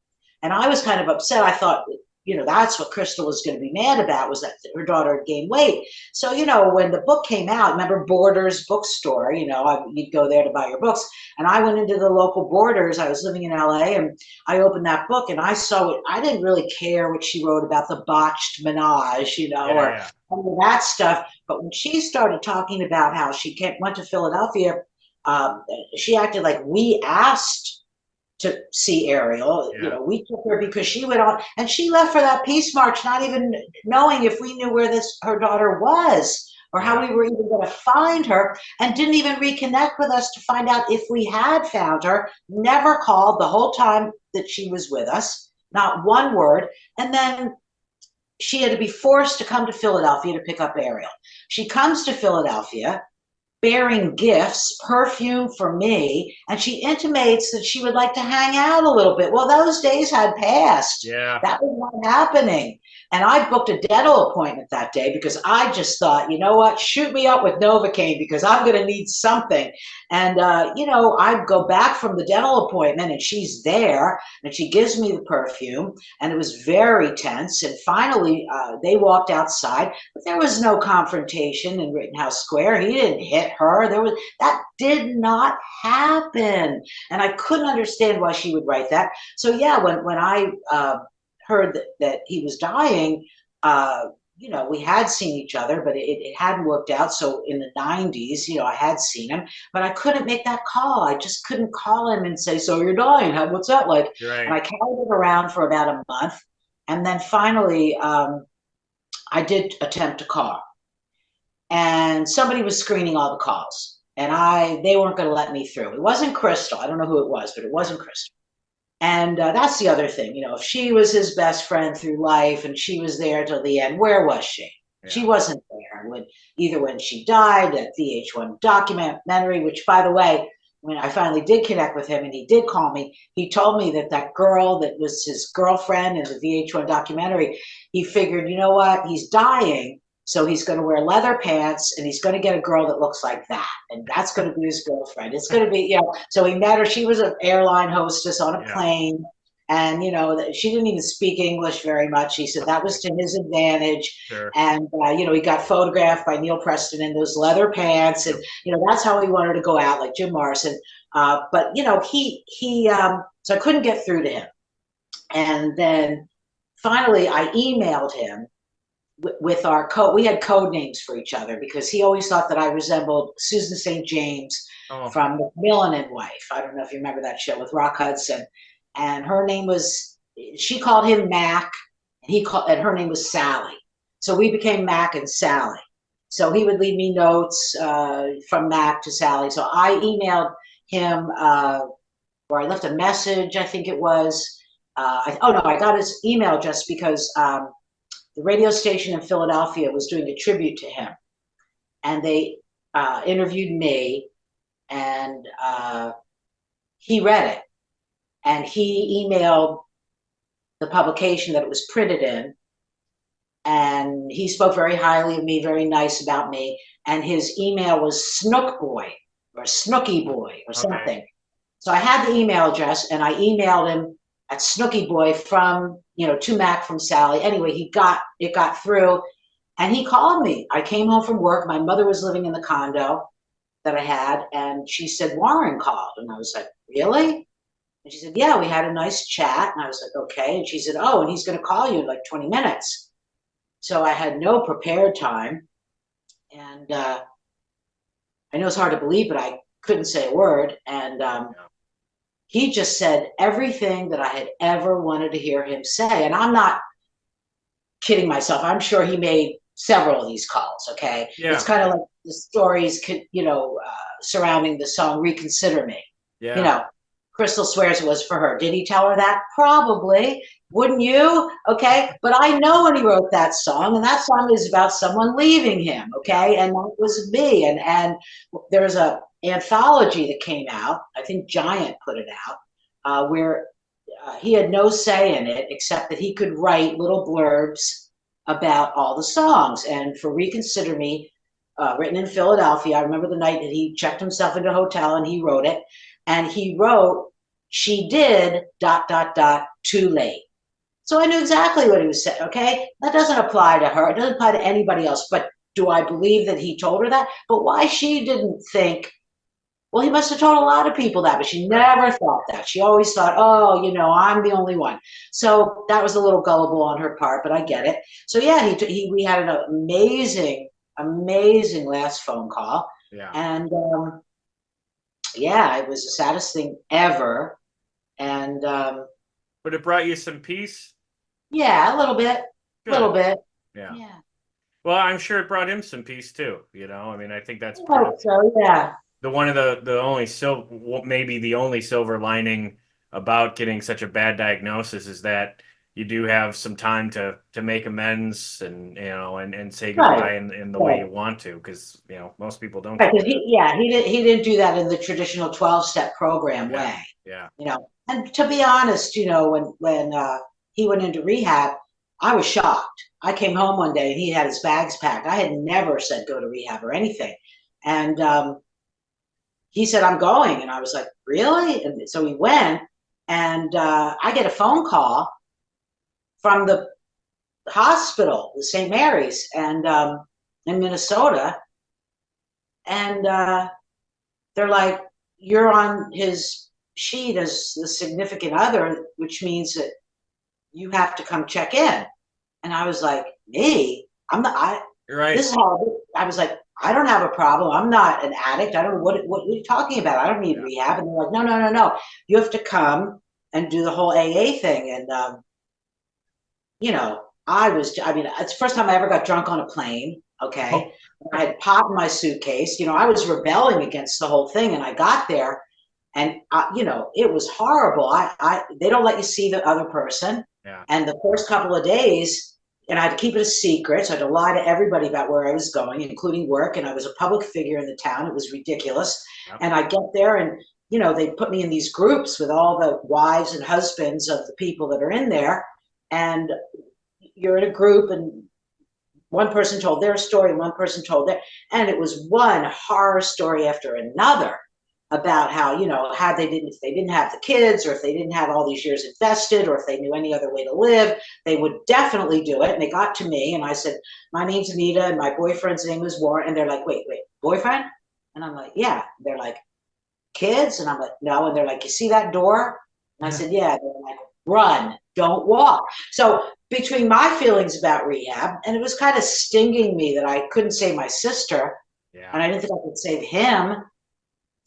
And I was kind of upset. I thought, you know, that's what Crystal was going to be mad about, was that her daughter had gained weight. So, you know, when the book came out, remember Borders bookstore, you know, you'd go there to buy your books. And I went into the local Borders. I was living in LA, and I opened that book and I saw it. I didn't really care what she wrote about the botched menage, you know, or any of that stuff. But when she started talking about how she went to Philadelphia, she acted like we asked to see Ariel. You know, we took her because she went on, and she left for that peace march not even knowing if we knew where her daughter was or how we were even going to find her, and didn't even reconnect with us to find out if we had found her. Never called the whole time that she was with us, not one word. And then she had to be forced to come to Philadelphia to pick up Ariel. She comes to Philadelphia bearing gifts, perfume for me, and she intimates that she would like to hang out a little bit. Well, those days had passed. Yeah. That was not happening. And I booked a dental appointment that day because I just thought, you know what, shoot me up with Novocaine because I'm going to need something. And, you know, I'd go back from the dental appointment and she's there and she gives me the perfume, and it was very tense. And finally, they walked outside, but there was no confrontation in Rittenhouse Square. He didn't hit her. That did not happen. And I couldn't understand why she would write that. So yeah, when I heard that he was dying, you know, we had seen each other, but it hadn't worked out. So in the 90s, you know, I had seen him, but I couldn't make that call. I just couldn't call him and say, so you're dying, what's that like? Right. And I carried it around for about a month. And then finally, I did attempt to call. And somebody was screening all the calls, and they weren't going to let me through. It wasn't Crystal. I don't know who it was, but it wasn't Crystal. And that's the other thing, you know, if she was his best friend through life and she was there till the end, where was she? Yeah. She wasn't there when she died, at VH1 documentary, which, by the way, when I finally did connect with him and he did call me, he told me that girl that was his girlfriend in the VH1 documentary, he figured, you know what, he's dying, so he's going to wear leather pants and he's going to get a girl that looks like that. And that's going to be his girlfriend. It's going to be, you know, so he met her. She was an airline hostess on a plane. And, you know, she didn't even speak English very much. He said that was to his advantage. Sure. And, you know, he got photographed by Neil Preston in those leather pants. And, you know, that's how he wanted to go out, like Jim Morrison. But, you know, so I couldn't get through to him. And then finally I emailed him with our code. We had code names for each other because he always thought that I resembled Susan St. James from Macmillan and Wife. I don't know if you remember that show with Rock Hudson. And her name was, she called him Mac, and her name was Sally. So we became Mac and Sally. So he would leave me notes from Mac to Sally. So I emailed him, or I left a message, I think it was. I got his email just because the radio station in Philadelphia was doing a tribute to him. And they interviewed me, and he read it, and he emailed the publication that it was printed in, and he spoke very highly of me, very nice about me, and his email was Snook Boy or Snooky Boy or something. Okay. So I had the email address, and I emailed him at Snooky Boy from, to Mac from Sally. Anyway, it got through, and he called me. I came home from work. My mother was living in the condo that I had, and she said, Warren called. And I was like, really? And she said, yeah, we had a nice chat. And I was like, okay. And she said, oh, and he's going to call you in like 20 minutes. So I had no prepared time. And I know it's hard to believe, but I couldn't say a word. And he just said everything that I had ever wanted to hear him say. And I'm not kidding myself. I'm sure he made several of these calls, okay? Yeah. It's kind of like the stories, surrounding the song Reconsider Me. Yeah. Crystal swears it was for her. Did he tell her that? Probably. Wouldn't you? Okay. But I know when he wrote that song, and that song is about someone leaving him, okay? And that was me. And there's a anthology that came out, I think Giant put it out, where he had no say in it except that he could write little blurbs about all the songs. And for Reconsider Me, written in Philadelphia, I remember the night that he checked himself into a hotel and he wrote it. And he wrote, she did ... too late. So I knew exactly what he was saying, okay? That doesn't apply to her. It doesn't apply to anybody else. But do I believe that he told her that? But why she didn't think, well, he must have told a lot of people that, but she never thought that. She always thought, oh, I'm the only one. So that was a little gullible on her part, but I get it. So yeah, we had an amazing last phone call. Yeah. And yeah, it was the saddest thing ever. And But it brought you some peace? yeah, a little bit. Good. A little bit. Yeah. Yeah. Well, I'm sure it brought him some peace too, I mean, I think that's part of So yeah. maybe the only silver lining about getting such a bad diagnosis is that you do have some time to make amends and say goodbye in the way you want to, because most people don't. Right, because he didn't do that in the traditional 12-step program way. Yeah. And to be honest, when he went into rehab, I was shocked. I came home one day and he had his bags packed. I had never said go to rehab or anything. And he said, I'm going. And I was like, really? And so he went, and I get a phone call from the hospital, the St. Mary's, and in Minnesota. And they're like, you're on his sheet as the significant other, which means that you have to come check in. And I was like, me? Right. This is how I was like, I don't have a problem. I'm not an addict. I don't know what are you talking about? I don't need rehab. And they're like, no. You have to come and do the whole AA thing. And it's the first time I ever got drunk on a plane. Okay. Oh. I had pot in my suitcase. I was rebelling against the whole thing. And I got there, and it was horrible. They don't let you see the other person. Yeah. And the first couple of days, and I had to keep it a secret, so I had to lie to everybody about where I was going, including work, and I was a public figure in the town. It was ridiculous. Yep. And I get there, and they put me in these groups with all the wives and husbands of the people that are in there, and you're in a group, and one person told their story, and one person told their, and it was one horror story after another about how, if they didn't have the kids, or if they didn't have all these years invested, or if they knew any other way to live, they would definitely do it. And they got to me, and I said, my name's Anita, and my boyfriend's name is Warren. And they're like, wait, boyfriend? And I'm like, yeah. They're like, kids? And I'm like, no. And they're like, you see that door? And I said, yeah. They're like, run, don't walk. So between my feelings about rehab, and it was kind of stinging me that I couldn't save my sister, and I didn't think I could save him.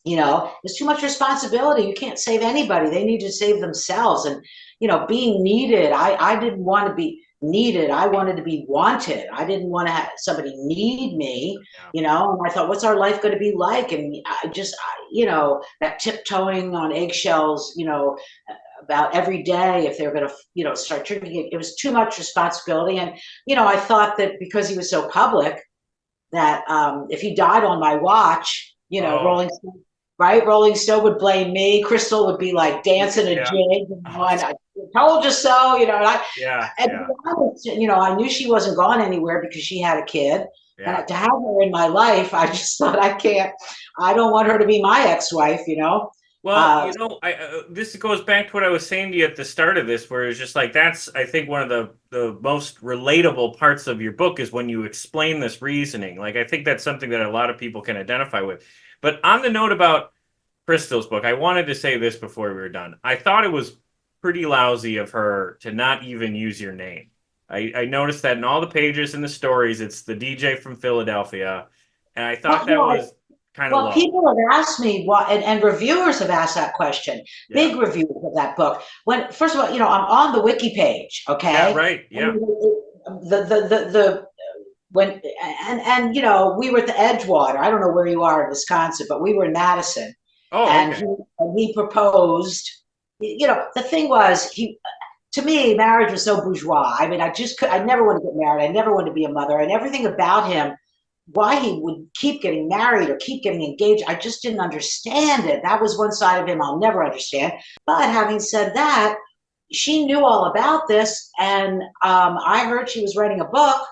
There's too much responsibility. You can't save anybody. They need to save themselves. And, being needed, I didn't want to be needed. I wanted to be wanted. I didn't want to have somebody need me, and I thought, what's our life going to be like? And I just, that tiptoeing on eggshells, about every day, if they're going to, start drinking, it was too much responsibility. And, I thought that because he was so public, that if he died on my watch, Oh. Rolling Stone, right? Rolling Stone would blame me. Crystal would be like dancing a Yeah. jig, and I told you so, and Yeah. to be honest, I knew she wasn't going anywhere because she had a kid. Yeah. And to have her in my life, I just thought I don't want her to be my ex-wife, Well, this goes back to what I was saying to you at the start of this, where it's just like that's, I think, one of the most relatable parts of your book is when you explain this reasoning. Like, I think that's something that a lot of people can identify with. But on the note about Crystal's book, I wanted to say this before we were done. I thought it was pretty lousy of her to not even use your name. I noticed that in all the pages in the stories, it's the DJ from Philadelphia, and I thought that was kind of low. People have asked me what, and reviewers have asked that question. Yeah. Big reviewers of that book. When first of all, I'm on the wiki page. Okay. Yeah. Right. Yeah. We were at the Edgewater. I don't know where you are in Wisconsin, but we were in Madison. Oh. And Okay. he proposed. The thing was, to me, marriage was so bourgeois. I mean, I never wanted to get married. I never wanted to be a mother, and everything about him, why he would keep getting married or keep getting engaged, I just didn't understand it. That was one side of him I'll never understand. But having said that, she knew all about this, and I heard she was writing a book,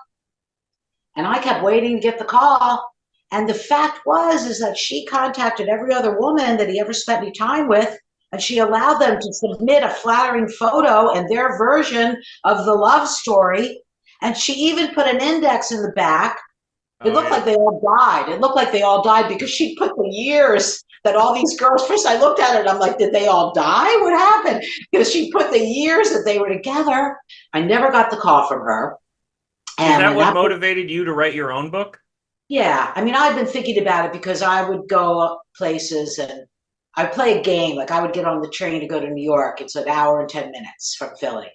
and I kept waiting to get the call. And the fact is that she contacted every other woman that he ever spent any time with, and she allowed them to submit a flattering photo and their version of the love story. And she even put an index in the back. It looked like they all died. It looked like they all died because she put the years that all these girls, first I looked at it and I'm like, did they all die? What happened? Because she put the years that they were together. I never got the call from her. And is that what motivated you to write your own book? Yeah. I mean, I've been thinking about it because I would go places and I'd play a game. Like I would get on the train to go to New York. It's an hour and 10 minutes from Philly.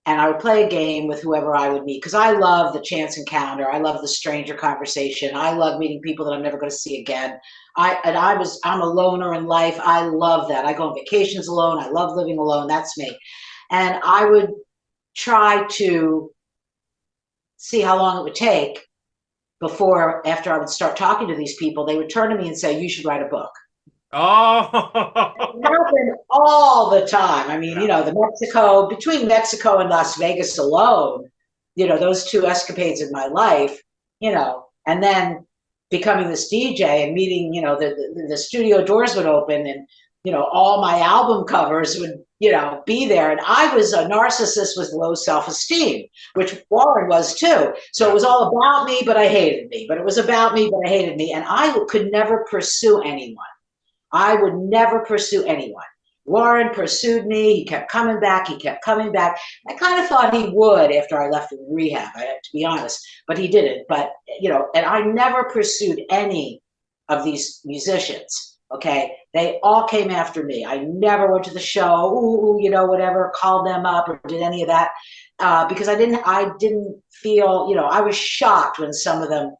And I would play a game with whoever I would meet because I love the chance encounter. I love the stranger conversation. I love meeting people that I'm never going to see again. I'm a loner in life. I love that. I go on vacations alone. I love living alone. That's me. And I would try to see how long it would take after I would start talking to these people, they would turn to me and say, you should write a book. Oh, it happened all the time. I mean, between Mexico and Las Vegas alone, those two escapades in my life, and then becoming this DJ and meeting, the studio doors would open and, all my album covers would, be there. And I was a narcissist with low self-esteem, which Warren was too. So it was all about me, but I hated me. But it was about me, but I hated me. And I could never pursue anyone. I would never pursue anyone. Warren pursued me. He kept coming back. I kind of thought he would after I left rehab, to be honest, but he didn't. But, and I never pursued any of these musicians. Okay. They all came after me. I never went to the show, whatever, called them up or did any of that. Because I didn't feel, I was shocked when some of them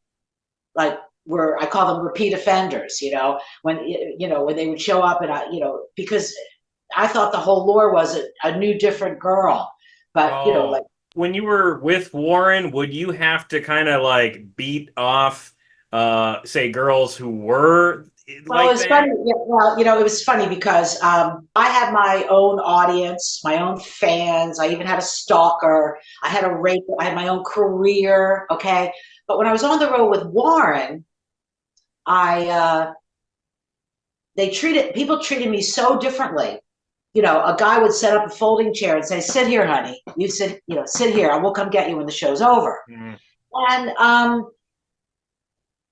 I call them repeat offenders, when they would show up and because I thought the whole lore was a new, different girl. But, when you were with Warren, would you have to kind of beat off, say, girls who were well, it was funny. Yeah, well, it was funny because I had my own audience, my own fans. I even had a stalker. I had I had my own career. Okay. But when I was on the road with Warren, people treated me so differently. A guy would set up a folding chair and say, sit here, honey. You sit here and we'll come get you when the show's over. Mm-hmm. And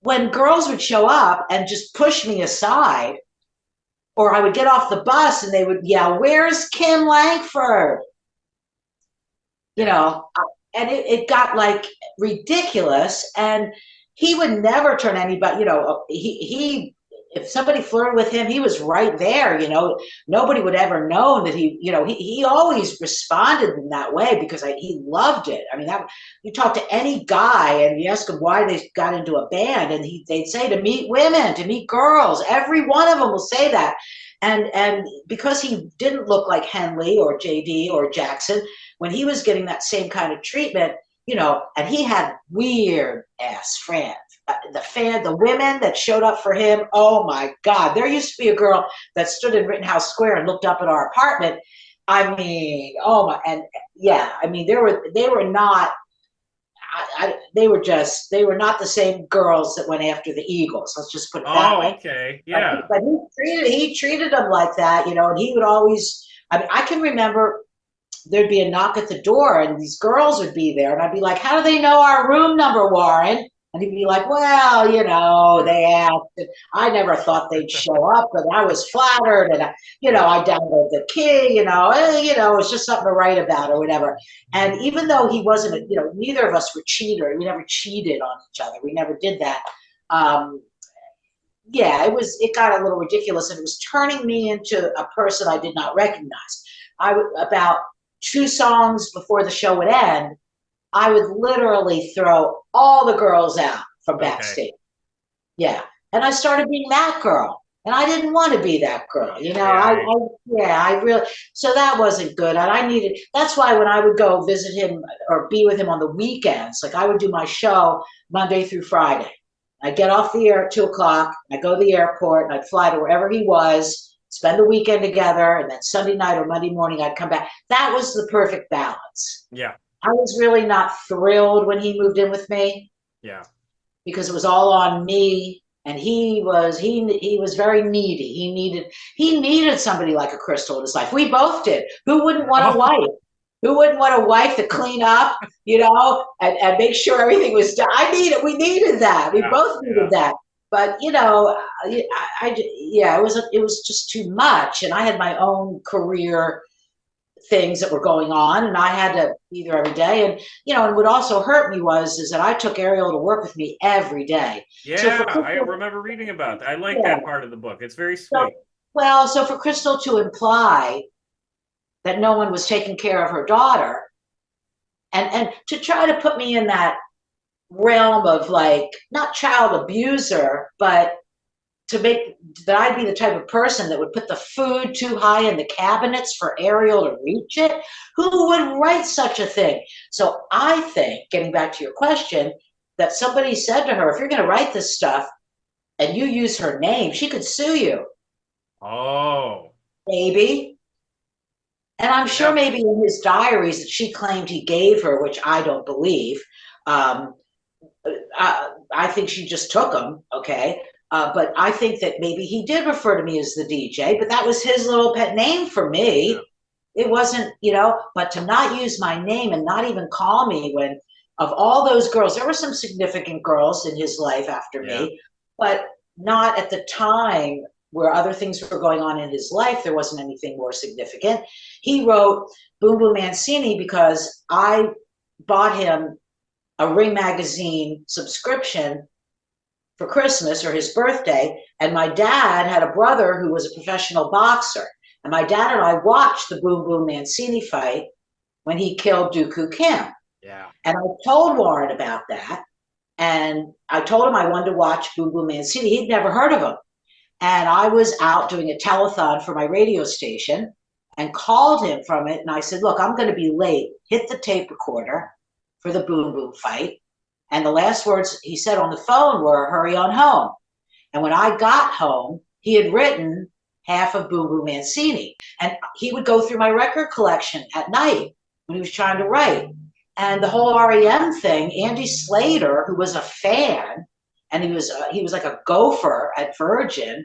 when girls would show up and just push me aside, or I would get off the bus and they would yell, where's Kim Langford? And it got ridiculous. And he would never turn anybody, if somebody flirted with him, he was right there, nobody would ever know that he always responded in that way because he loved it. I mean, you talk to any guy and you ask him why they got into a band and they'd say to meet women, to meet girls. Every one of them will say that. And because he didn't look like Henley or JD or Jackson, when he was getting that same kind of treatment, and he had weird ass friends, the women that showed up for him. Oh my God. There used to be a girl that stood in Rittenhouse Square and looked up at our apartment. I mean, oh my, and yeah, I mean, they were not, they were not the same girls that went after the Eagles. Let's just put it that way. Oh, okay. Yeah. But he treated them like that, and he would always, I mean, I can remember there'd be a knock at the door and these girls would be there and I'd be like, how do they know our room number, Warren? And he'd be like, well, they asked. And I never thought they'd show up, but I was flattered. And, I downloaded the key, it was just something to write about or whatever. And even though he wasn't, neither of us were cheaters. We never cheated on each other. We never did that. It got a little ridiculous and it was turning me into a person I did not recognize. About 2 songs before the show would end, I would literally throw all the girls out from backstage. Okay. Yeah. And I started being that girl. And I didn't want to be that girl. I really, so that wasn't good. And that's why when I would go visit him or be with him on the weekends, like I would do my show Monday through Friday. I'd get off the air at 2:00, I'd go to the airport, and I'd fly to wherever he was, spend the weekend together, and then Sunday night or Monday morning, I'd come back. That was the perfect balance. Yeah. I was really not thrilled when he moved in with me. Yeah. Because it was all on me, and he was very needy. He needed somebody like a Crystal in his life. We both did. Who wouldn't want a wife? Who wouldn't want a wife to clean up, and make sure everything was done? We needed that. We both needed that. But it was just too much, and I had my own career things that were going on, and I had to be there every day. And and what also hurt me is that I took Ariel to work with me every day. Yeah, so I remember reading about that. I like that part of the book. It's very sweet. So for Crystal to imply that no one was taking care of her daughter, and to try to put me in that realm of like not child abuser, but to make that I'd be the type of person that would put the food too high in the cabinets for Ariel to reach it. Who would write such a thing? So I think, getting back to your question, that somebody said to her, if you're going to write this stuff and you use her name, she could sue you. Oh. Maybe. And I'm sure maybe in his diaries that she claimed he gave her, which I don't believe. I think she just took them, okay? But I think that maybe he did refer to me as the DJ, but that was his little pet name for me. Yeah. It wasn't, but to not use my name and not even call me when, of all those girls, there were some significant girls in his life after me, but not at the time where other things were going on in his life. There wasn't anything more significant. He wrote Boom Boom Mancini because I bought him a Ring magazine subscription for Christmas or his birthday, and my dad had a brother who was a professional boxer, and my dad and I watched the Boom Boom Mancini fight when he killed Dooku Kim. Yeah. And I told Warren about that, and I told him I wanted to watch Boom Boom Mancini. He'd never heard of him, and I was out doing a telethon for my radio station and called him from it, and I said, look, I'm going to be late. Hit the tape recorder for the Boom Boom fight. And the last words he said on the phone were, hurry on home. And when I got home, he had written half of Boom Boom Mancini. And he would go through my record collection at night when he was trying to write. And the whole REM thing, Andy Slater, who was a fan, and he was like a gopher at Virgin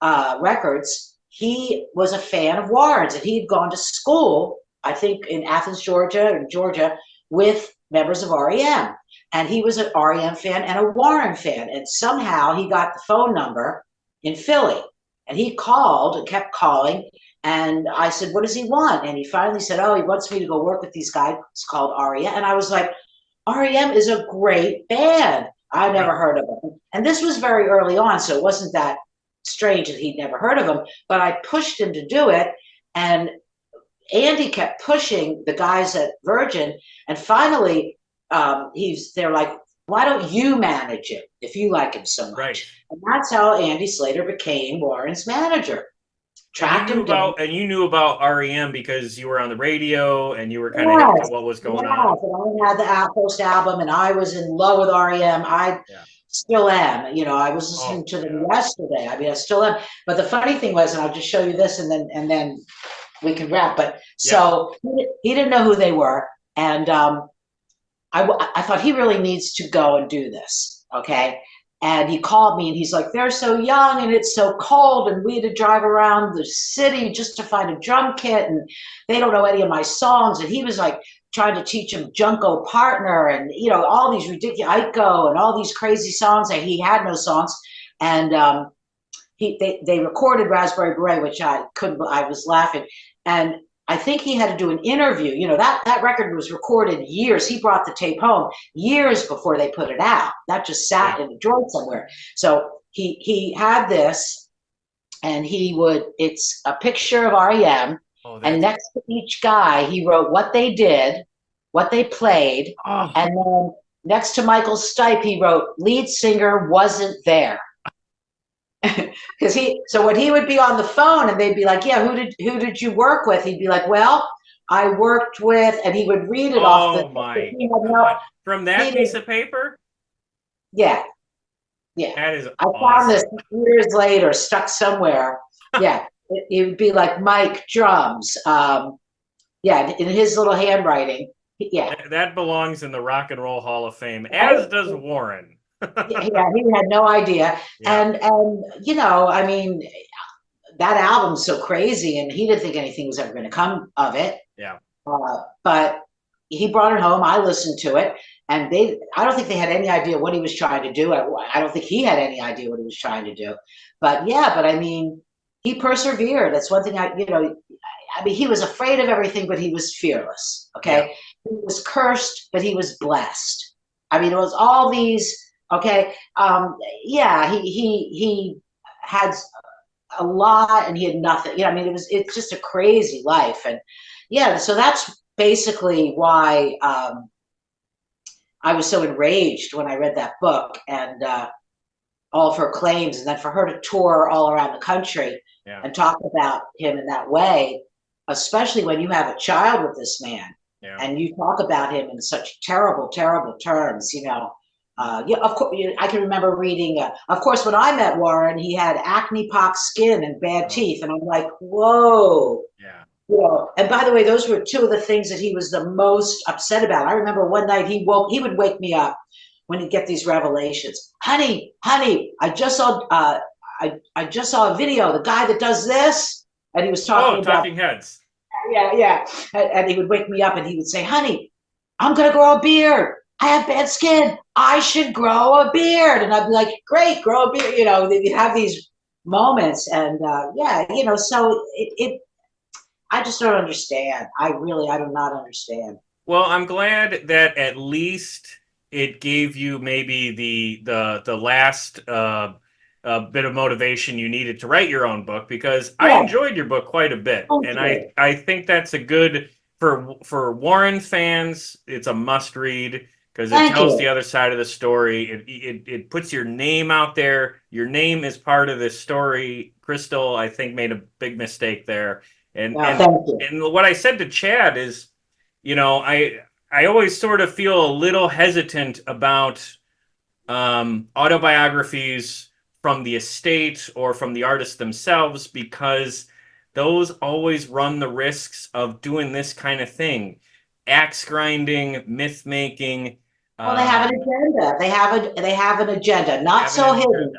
Records, he was a fan of Warren's. And he had gone to school, I think in Athens, Georgia, with members of REM. And he was an REM fan and a Warren fan. And somehow he got the phone number in Philly. And he called and kept calling. And I said, what does he want? And he finally said, he wants me to go work with these guys called REM. And I was like, REM is a great band. I never heard of them. And this was very early on, so it wasn't that strange that he'd never heard of them. But I pushed him to do it. And Andy kept pushing the guys at Virgin. And finally, they're like, why don't you manage him if you like him so much? Right. And that's how Andy Slater became Warren's manager. And you knew about REM because you were on the radio and you were kind of into what was going on. And I had the first album and I was in love with REM. still am. You know, I was listening to them yesterday. I mean, I still am. But the funny thing was, and I'll just show you this, and then we can wrap. But so he didn't know who they were, and I thought he really needs to go and do this. Okay. And he called me and he's like, they're so young and it's so cold and we had to drive around the city just to find a drum kit and they don't know any of my songs. And he was like trying to teach him Junko Partner and, you know, all these ridiculous Iko and all these crazy songs that he had no songs. And they recorded Raspberry Beret, which I was laughing. And I think he had to do an interview. You know, that record was recorded years. He brought the tape home years before they put it out. That just sat in a drawer somewhere. So he had this, and it's a picture of REM, and next to each guy, he wrote what they did, what they played, and then next to Michael Stipe, he wrote lead singer wasn't there. Because so when he would be on the phone and they'd be like, yeah, who did you work with? He'd be like, well, I worked with, and he would read it off the from that piece of paper. Yeah. That is I found this years later, stuck somewhere. Yeah, it would be like Mike drums. In his little handwriting. Yeah, that belongs in the Rock and Roll Hall of Fame, as does Warren. Yeah, he had no idea. And you know, I mean, that album's so crazy and he didn't think anything was ever going to come of it. But he brought it home. I listened to it, and I don't think they had any idea what he was trying to do. I don't think he had any idea what he was trying to do. But I mean, he persevered. That's one thing I mean, he was afraid of everything, but he was fearless. Okay. He was cursed, but he was blessed. I mean, it was all these. Okay. He had a lot and he had nothing. I mean, it's just a crazy life. And so that's basically why I was so enraged when I read that book and all of her claims, and then for her to tour all around the country and talk about him in that way, especially when you have a child with this man and you talk about him in such terrible, terrible terms, you know. Of course, I can remember reading, of course, when I met Warren, he had acne pock skin and bad teeth. And I'm like, whoa. You know, and by the way, those were two of the things that he was the most upset about. I remember one night he would wake me up when he'd get these revelations. Honey, I just saw a video, the guy that does this. And he was talking about Talking Heads. Yeah. And he would wake me up and he would say, honey, I'm going to grow a beard. I have bad skin. I should grow a beard. And I'd be like, great, grow a beard. You know, they'd have these moments. And you know, so I just don't understand. I do not understand. Well, I'm glad that at least it gave you maybe the last bit of motivation you needed to write your own book, because I enjoyed your book quite a bit. And I think that's a good, for Warren fans, it's a must read. Because it tells the other side of the story. It puts your name out there. Your name is part of this story. Crystal, I think, made a big mistake there. And what I said to Chad is, you know, I always sort of feel a little hesitant about autobiographies from the estate or from the artists themselves, because those always run the risks of doing this kind of thing. Axe grinding, myth making. Well, they have an agenda. They have an agenda, not so hidden.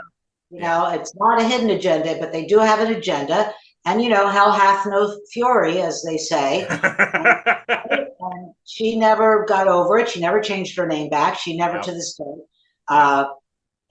You know, it's not a hidden agenda, but they do have an agenda. And you know, hell hath no fury, as they say. And she never got over it. She never changed her name back. She never to this day.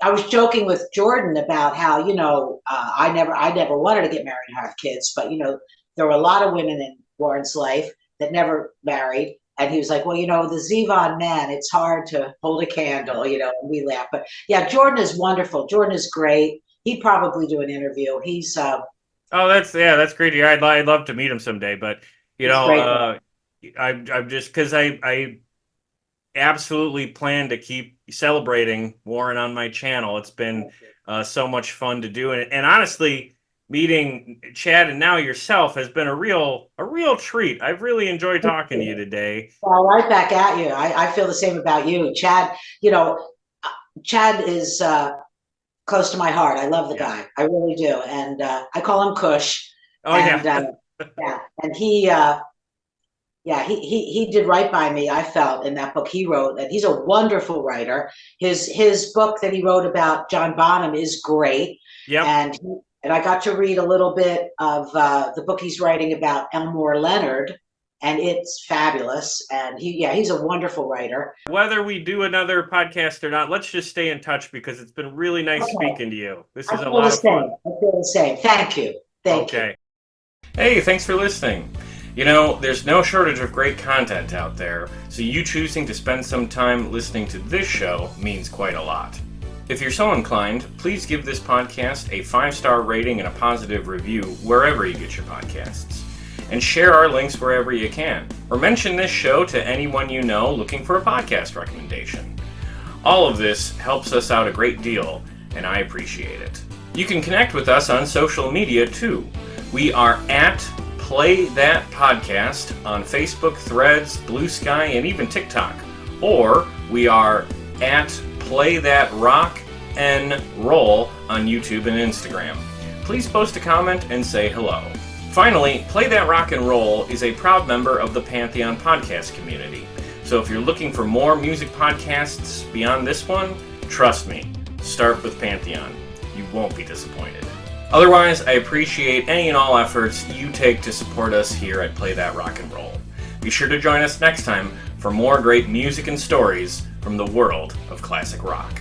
I was joking with Jordan about how, you know, I never wanted to get married and have kids, but you know, there were a lot of women in Warren's life that never married. And he was like, well, you know, the Zevon man, it's hard to hold a candle, you know, and we laugh. But yeah, Jordan is wonderful. Jordan is great. He'd probably do an interview. He's that's great. Yeah, I'd love to meet him someday. But you know, I'm just, because I absolutely plan to keep celebrating Warren on my channel. It's been so much fun to do, and honestly, meeting Chad and now yourself has been a real treat. I've really enjoyed talking to you today. Well, right back at you. I feel the same about you, Chad. You know, Chad is close to my heart. I love the guy. I really do. And I call him Kush. Oh, and, yeah. yeah. And he did right by me, I felt, in that book he wrote. And he's a wonderful writer. His book that he wrote about John Bonham is great. Yep. And I got to read a little bit of the book he's writing about Elmore Leonard, and it's fabulous. And he's a wonderful writer. Whether we do another podcast or not, let's just stay in touch because it's been really nice speaking to you. This is a lot of fun. I feel the same. Thank you. Thank you. Okay. Hey, thanks for listening. You know, there's no shortage of great content out there, so you choosing to spend some time listening to this show means quite a lot. If you're so inclined, please give this podcast a 5-star rating and a positive review wherever you get your podcasts. And share our links wherever you can. Or mention this show to anyone you know looking for a podcast recommendation. All of this helps us out a great deal, and I appreciate it. You can connect with us on social media too. We are at Play That Podcast on Facebook, Threads, Blue Sky, and even TikTok. Or we are at Play That Rock and Roll on YouTube and Instagram. Please post a comment and say hello. Finally, Play That Rock and Roll is a proud member of the Pantheon podcast community. So if you're looking for more music podcasts beyond this one, trust me, start with Pantheon. You won't be disappointed. Otherwise, I appreciate any and all efforts you take to support us here at Play That Rock and Roll. Be sure to join us next time for more great music and stories from the world of classic rock.